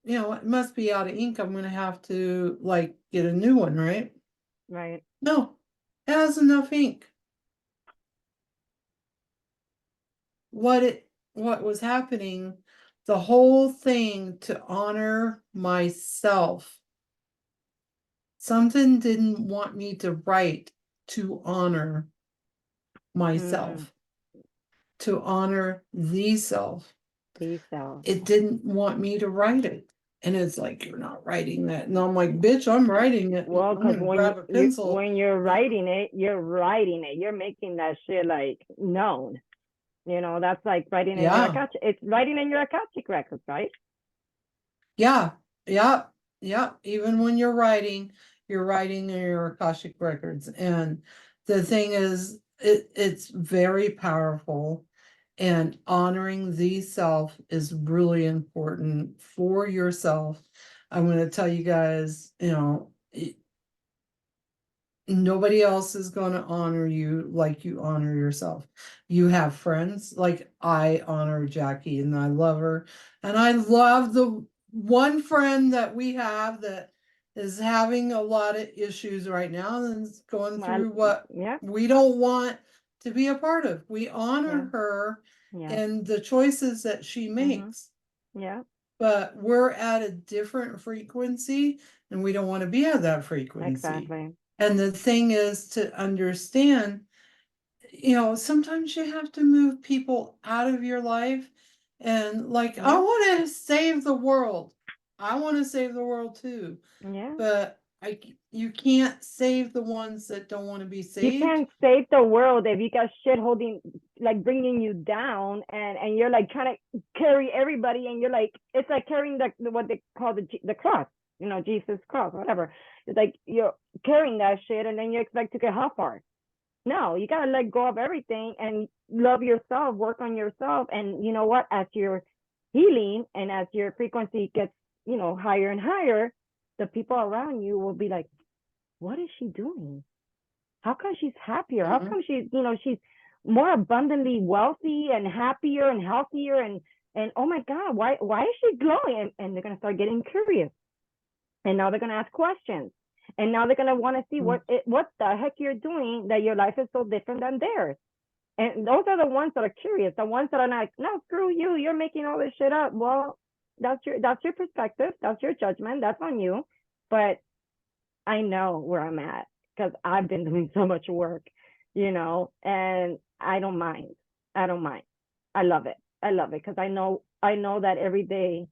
it must be out of ink. I'm gonna have to like get a new one, right? Right. No, it has enough ink. What was happening, the whole thing to honor myself. Something didn't want me to write to honor Mm, myself, to honor the self. these cells. It didn't want me to write it. And it's like, you're not writing that. And I'm like, bitch, I'm writing it. Well, I'm because gonna grab a pencil. when you're writing it, you're writing it. You're making that shit like known. That's like writing in your Yeah, Akashic. It's writing in your Akashic records, right? yeah, yeah, yeah. Even when you're writing in your Akashic records. And the thing is, it's very powerful. And honoring the self is really important for yourself. I'm going to tell you guys, nobody else is going to honor you like you honor yourself. You have friends, like I honor Jackie and I love her. And I love the one friend that we have that is having a lot of issues right now and is going Well, through what yeah, we don't want to be a part of. We yeah, honor her yeah. and the choices that she Mm-hmm. makes, Yeah, but we're at a different frequency and we don't want to be at that frequency. exactly. And the thing is to understand, sometimes you have to move people out of your life. And like, I Yeah, want to save the world. I want to save the world too. yeah. But you can't save the ones that don't want to be You saved. can't save the world if you got shit holding, like bringing you down, and you're like trying to carry everybody, and you're like, it's like carrying what they call the cross, Jesus cross, whatever. It's like you're carrying that shit, and then you expect to get how far? No, you gotta let go of everything and love yourself, work on yourself, and you know what? As you're healing and as your frequency gets, higher and higher, the people around you will be like, what is she doing? How come she's happier? How Mhm. come she's more abundantly wealthy and happier and healthier, and oh my God, why is she glowing? And they're gonna start getting curious, and now they're gonna ask questions, and now they're gonna want to see what the heck you're doing that your life is so different than theirs. And those are the ones that are curious, the ones that are like, no, screw you, you're making all this shit up. Well, that's your perspective, that's your judgment, that's on you. But I know where I'm at because I've been doing so much work, and I don't mind. I don't mind. I love it. I love it because I know that every day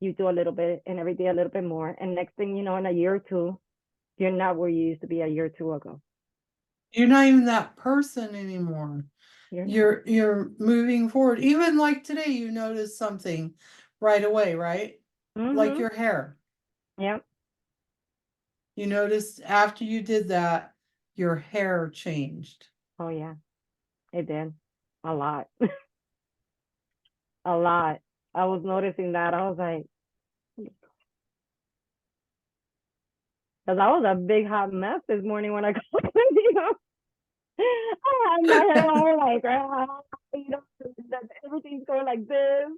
you do a little bit and every day a little bit more. And next thing you know, in a year or two, you're not where you used to be a year or two ago. You're not even that person anymore. You're not. You're moving forward. Even like today, you notice something right away, right? Like Mm-hmm. your hair. Yeah. You noticed after you did that, your hair changed. Oh yeah. It did. A lot. A lot. I was noticing that. I was like, because I was a big hot mess this morning when I got I had my hair all like, everything's going like this.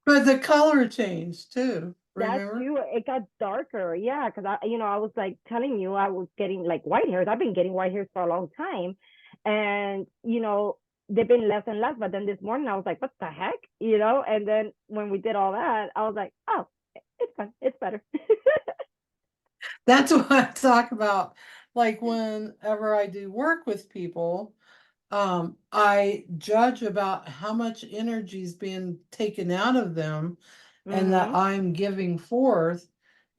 But the color changed too, That's remember? true. It got darker. Yeah. Cause I was like telling you, I was getting like white hairs. I've been getting white hairs for a long time. And, they've been less and less. But then this morning I was like, what the heck? And then when we did all that, I was like, oh, it's fine. It's better. That's what I talk about. Like whenever I do work with people, I judge about how much energy is being taken out of them and that Mm-hmm. I'm giving forth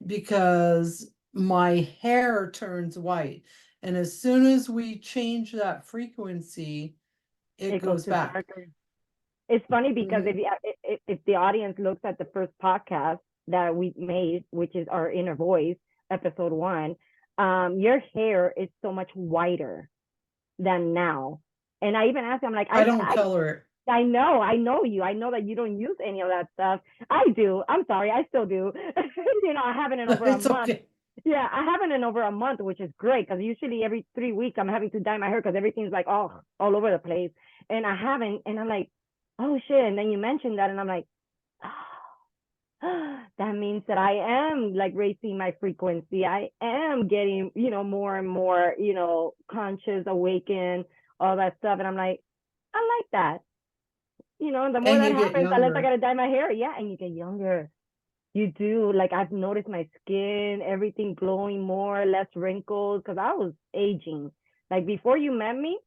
because my hair turns white. And as soon as we change that frequency, it It goes goes to back. darker. It's funny because Mhm. if the audience looks at the first podcast that we made, which is our inner voice, episode 1, your hair is so much whiter than now. And I even asked him, like, I don't color it. I know you. I know that you don't use any of that stuff. I do. I'm sorry, I still do. I haven't in over a It's month. okay. Yeah, I haven't in over a month, which is great because usually every 3 weeks I'm having to dye my hair because everything's like all over the place. And I haven't, and I'm like, oh shit. And then you mentioned that, and I'm like, oh, that means that I am like raising my frequency. I am getting, more and more, conscious, awakened, all that stuff. And I'm like, I like that. The more And that you get happens, the less I younger. gotta dye my hair. Yeah, and you get younger. You do. Like I've noticed my skin, everything glowing more, less wrinkles, because I was aging. Like before you met me,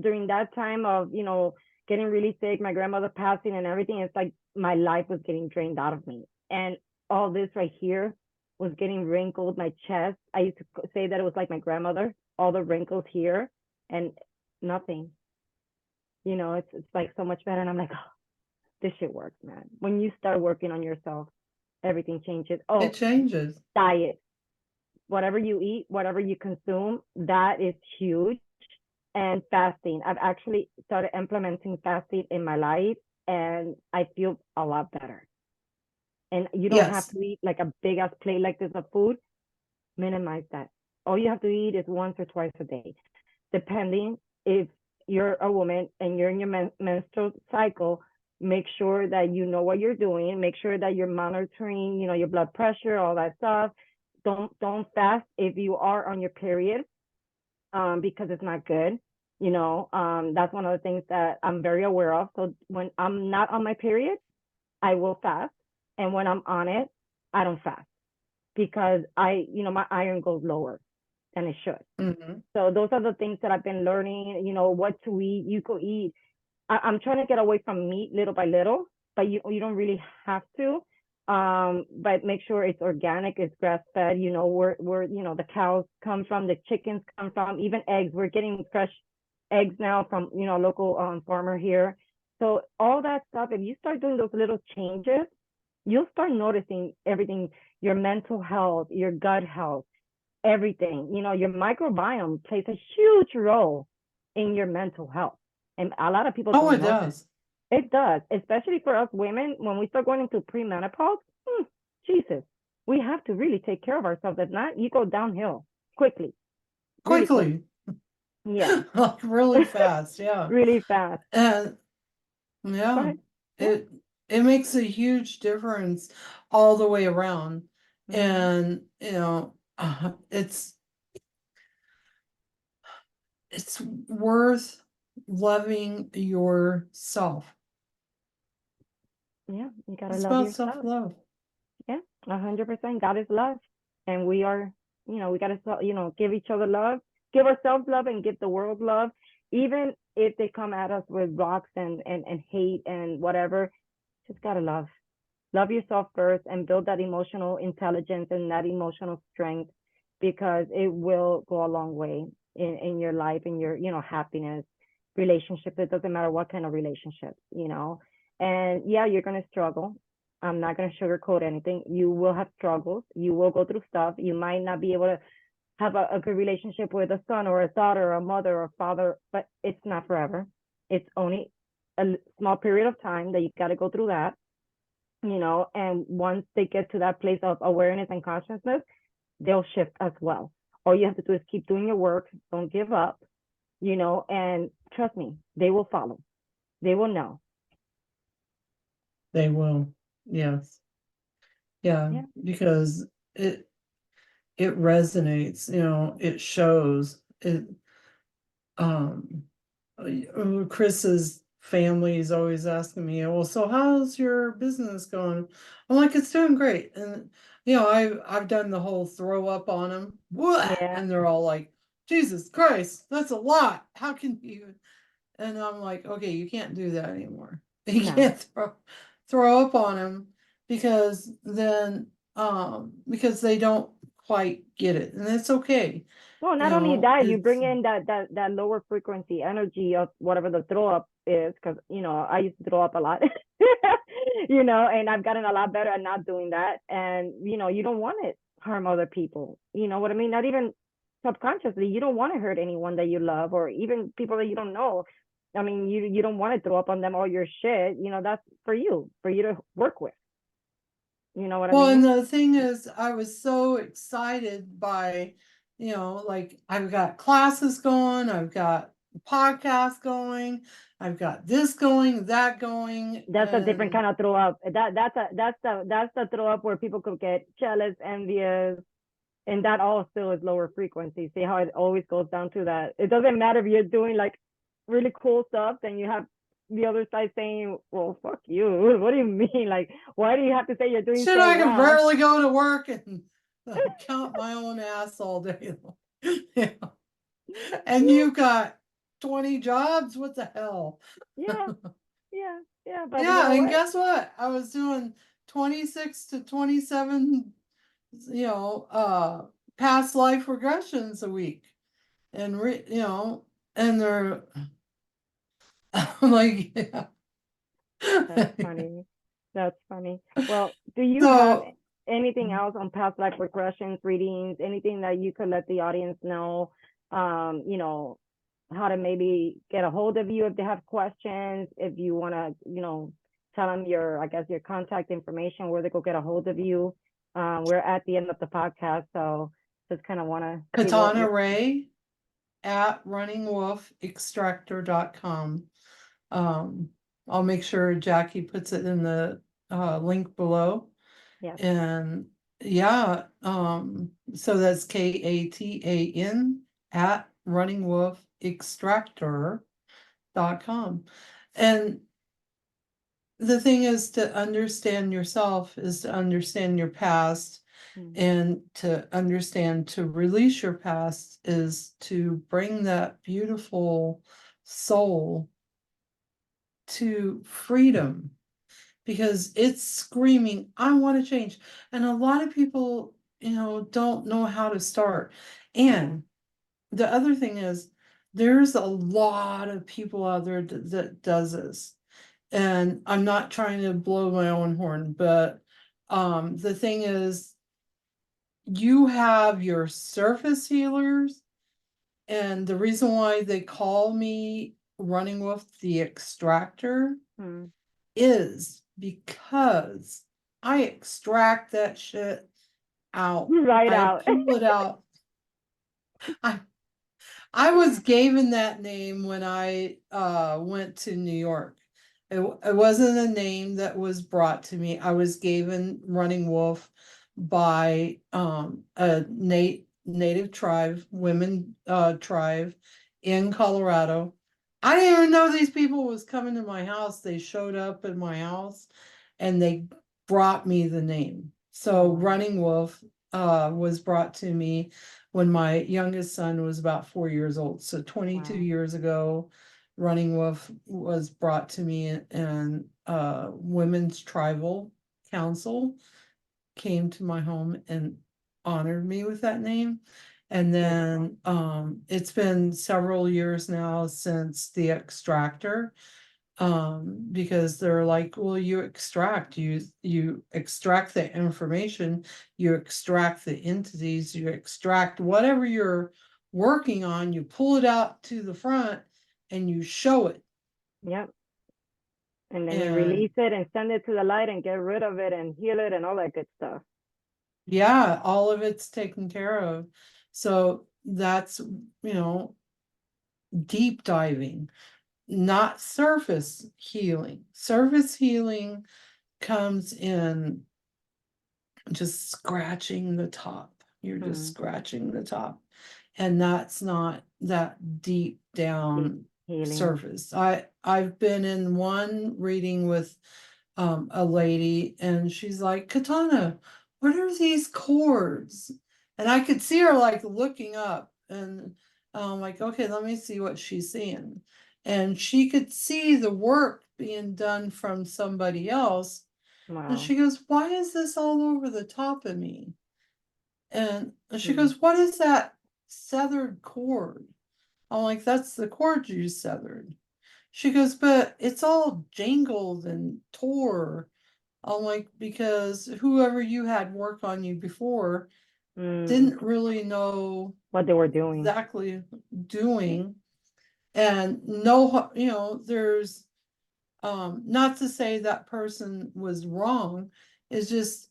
during that time of, getting really sick, my grandmother passing and everything, it's like my life was getting drained out of me. And all this right here was getting wrinkled, my chest. I used to say that it was like my grandmother, all the wrinkles here and nothing. It's like so much better. And I'm like, oh, this shit works, man. When you start working on yourself, everything changes. It Oh, changes. diet. Whatever you eat, whatever you consume, that is huge. And fasting. I've actually started implementing fasting in my life and I feel a lot better. And you don't have Yes. to eat like a big ass plate like this of food. Minimize that. All you have to eat is once or twice a day, depending if you're a woman and you're in your menstrual cycle. Make sure that you know what you're doing. Make sure that you're monitoring, your blood pressure, all that stuff. Don't fast if you are on your period, because it's not good. That's one of the things that I'm very aware of. So when I'm not on my period, I will fast. And when I'm on it, I don't fast because my iron goes lower than it should. Hmm. So those are the things that I've been learning, what to eat. You could eat. I'm trying to get away from meat little by little, but you don't really have to. But make sure it's organic, it's grass fed. Where the cows come from, the chickens come from, even eggs. We're getting fresh eggs now from local farmer here. So all that stuff. If you start doing those little changes, you'll start noticing everything. Your mental health, your gut health, everything. Your microbiome plays a huge role in your mental health. And a lot of people Oh, don't it know that. does. It does, especially for us women. When we start going into premenopause, Jesus, we have to really take care of ourselves. If not, you go downhill quickly, really quickly. Quickly. Yeah, Like really fast. Yeah. really fast. And Go yeah, ahead. Yeah. it it makes a huge difference all the way around. Mm-hmm. And it's worth loving yourself. Yeah, you gotta It's love about yourself. self-love. Yeah, 100%. God is love, and we are, we gotta, give each other love, give ourselves love, and give the world love. Even if they come at us with rocks and hate and whatever, just gotta love yourself first and build that emotional intelligence and that emotional strength, because it will go a long way in your life, in your happiness, relationship. It doesn't matter what kind of relationship. And yeah, you're going to struggle. I'm not going to sugarcoat anything. You will have struggles, you will go through stuff. You might not be able to have a good relationship with a son or a daughter or a mother or father, but it's not forever. It's only a small period of time that you got to go through that. And once they get to that place of awareness and consciousness, they'll shift as well. All you have to do is keep doing your work, don't give up, and trust me, they will follow. They will know. They will. Yes. Yeah, Yeah. because it it resonates, it shows it. um Chris's family is always asking me, well, so how's your business going? I'm like, it's doing great. And I've done the whole throw up on them. Yeah. And they're all like, Jesus Christ, that's a lot. How can you? And I'm like, okay, you can't do that anymore. You No. can't throw up on them because then because they don't quite get it. And it's okay. Well, not only that, you It's bring in that lower frequency energy of whatever the throw up is, because I used to throw up a lot, and I've gotten a lot better at not doing that. And you don't want to harm other people. You know what I mean? Not even subconsciously, you don't want to hurt anyone that you love, or even people that you don't know. I mean, you don't want to throw up on them all your shit. That's for you to work with. You know what I Well, and mean? the thing is, I was so excited by, like I've got classes going, I've got podcasts going, I've got this going, that going, That's a different and kind of throw up. That's the throw up where people could get jealous, envious, and that all still is lower frequency. See how it always goes down to that. It doesn't matter if you're doing like really cool stuff, then you have the other side saying, "Well, fuck you. What do you mean? Like, why do you have to say you're doing shit, so I can well?" barely go to work and count my own ass all day long. Yeah. And you got 20 jobs? What the hell? Yeah, yeah, yeah. But you Yeah, know and what? guess what? I was doing 26 to 27, past life regressions a week. And and they're like, yeah. That's funny. That's funny. Well, do you have So anything else on past life regressions, readings, anything that you could let the audience know? How to maybe get a hold of you if they have questions, if you want to, tell them I guess, your contact information, where they go get a hold of you. We're at the end of the podcast, so just kind of want to see Katana Ray at runningwolfextractor.com. Um, I'll make sure Jackie puts it in the link below. yes. And yeah, so that's KATAN at runningwolfextractor.com. And the thing is, to understand yourself is to understand your past, Mm. and to understand, to release your past is to bring that beautiful soul to freedom, because it's screaming, I want to change. And a lot of people, don't know how to start. And the other thing is, there's a lot of people out there that does this. And I'm not trying to blow my own horn, but the thing is, you have your surface healers, and the reason why they call me Running Wolf the Extractor Mm. is because I extract that shit out. Right I out. pull it out. I I was given that name when I went to New York. It wasn't a name that was brought to me. I was given Running Wolf by a native tribe, women tribe in Colorado. I didn't even know these people was coming to my house. They showed up at my house and they brought me the name. So Wow. Running Wolf was brought to me when my youngest son was about 4 years old. So 22 Wow. years ago, Running Wolf was brought to me, and Women's Tribal Council came to my home and honored me with that name. And Beautiful. then it's been several years now since the extractor, because they're like, well, you extract the information, you extract the entities, you extract whatever you're working on, you pull it out to the front and you show it. Yep. And then you And release it and send it to the light and get rid of it and heal it and all that good stuff. yeah, all of it's taken care of. So that's, deep diving, not surface healing. Surface healing comes in just scratching the top. You're just Mm. scratching the top. And that's not that deep down Healing. surface. I've been in one reading with a lady, and she's like, Katana, what are these chords? And I could see her like looking up, and I'm like, okay, let me see what she's seeing. And she could see the work being done from somebody else. And Wow. she goes, why is this all over the top of me? And she Mm. goes, what is that severed cord? I'm like, that's the cord you severed. She goes, but it's all jangled and tore. I'm like, because whoever you had work on you before Mm. didn't really know What they were doing. exactly doing, and no, there's not to say that person was wrong. It's just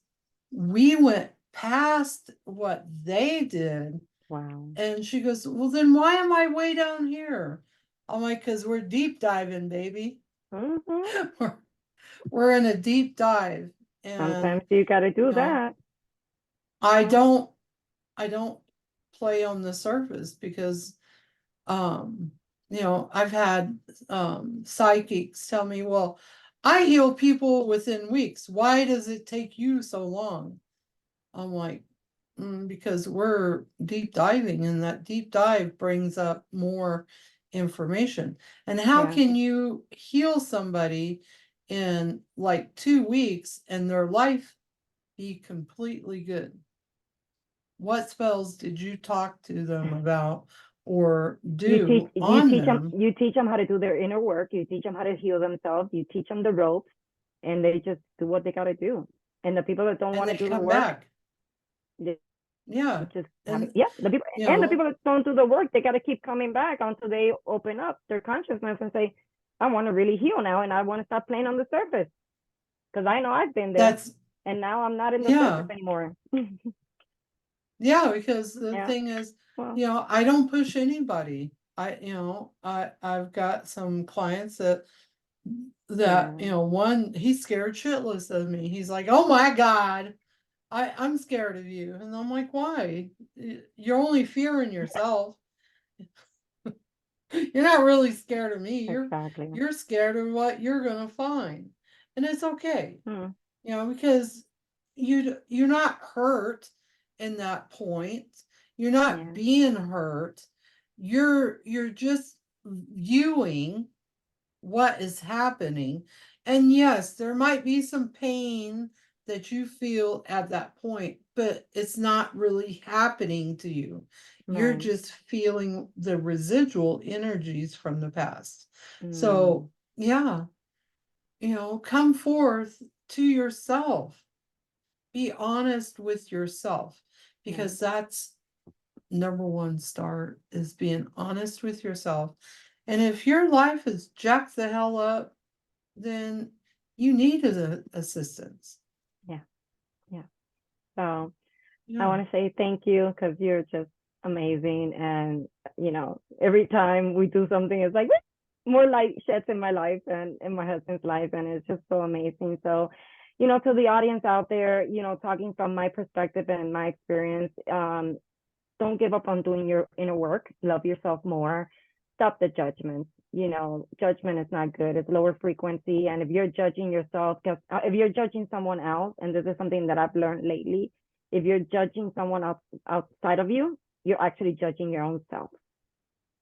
we went past what they did. Wow. And she goes, well, then why am I way down here? I'm like, because we're deep diving, baby. Mm-hmm. we're, we're in a deep dive. And Sometimes you got to you do know, that. I Mm. don't I don't play on the surface, because um I've had psychics tell me, well, I heal people within weeks. Why does it take you so long? I'm like, because we're deep diving, and that deep dive brings up more information. And how Yeah. can you heal somebody in like 2 weeks and their life be completely good? What spells did you talk to them about or do on them? You teach them how to do their inner work. You teach them how to heal themselves. You teach them the ropes, and they just do what they got to do. And the people that don't And want they to do the come work, back. they Yeah. just have it. And Yeah, the people you and the know, people that don't do the work, they got to keep coming back until they open up their consciousness and say, "I want to really heal now, and I want to stop playing on the surface because I know I've been there, that's and now I'm not in the surface yeah. anymore." Yeah, because the Yeah. thing is, Well. I don't push anybody. I've got some clients that Yeah. one, he's scared shitless of me. He's like, oh my God, I'm scared of you. And I'm like, why? You're only fearing yourself. You're not really scared of me. Exactly. You're scared of what you're gonna find. And it's okay. Hmm. Because you're not hurt in that point. You're not Yeah. being hurt. You're just viewing what is happening. And yes, there might be some pain that you feel at that point, but it's not really happening to you. You're Right. just feeling the residual energies from the past. Mm. So, yeah, come forth to yourself. Be honest with yourself, Yeah. because that's number one start, is being honest with yourself. And if your life is jacked the hell up, then you need assistance. Yeah. Yeah. So I Yeah. want to say thank you because you're just amazing. And, every time we do something, it's like more light sheds in my life and in my husband's life. And it's just so amazing. So, to the audience out there, talking from my perspective and my experience, don't give up on doing your inner work. Love yourself more. Stop the judgment. Judgment is not good. It's lower frequency. And if you're judging yourself, because if you're judging someone else, and this is something that I've learned lately, if you're judging someone else outside of you, you're actually judging your own self.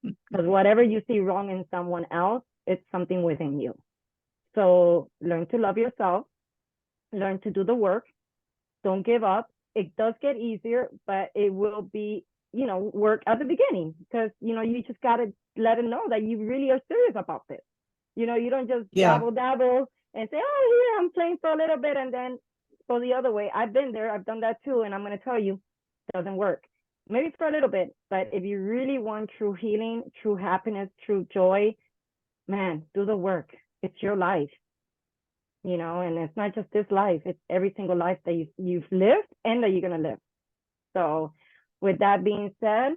Because whatever you see wrong in someone else, it's something within you. So learn to love yourself, learn to do the work, don't give up. It does get easier, but it will be, work at the beginning because, you just got to let them know that you really are serious about this. You don't just Yeah. dabble, dabble and say, oh, yeah, I'm playing for a little bit and then go the other way. I've been there. I've done that too. And I'm going to tell you, it doesn't work. Maybe for a little bit, but if you really want true healing, true happiness, true joy, man, do the work. It's your life, and it's not just this life, it's every single life that you've lived and that you're going to live. So with that being said,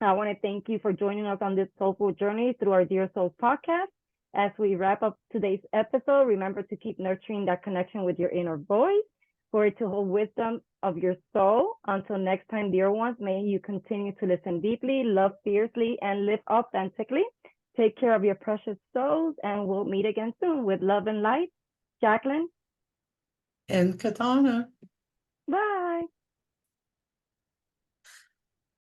I want to thank you for joining us on this soulful journey through our Dear Souls podcast. As we wrap up today's episode, remember to keep nurturing that connection with your inner voice for it to hold wisdom of your soul. Until next time, dear ones, may you continue to listen deeply, love fiercely, and live authentically. Take care of your precious souls, and we'll meet again soon with love and light. Jacqueline? And Katana.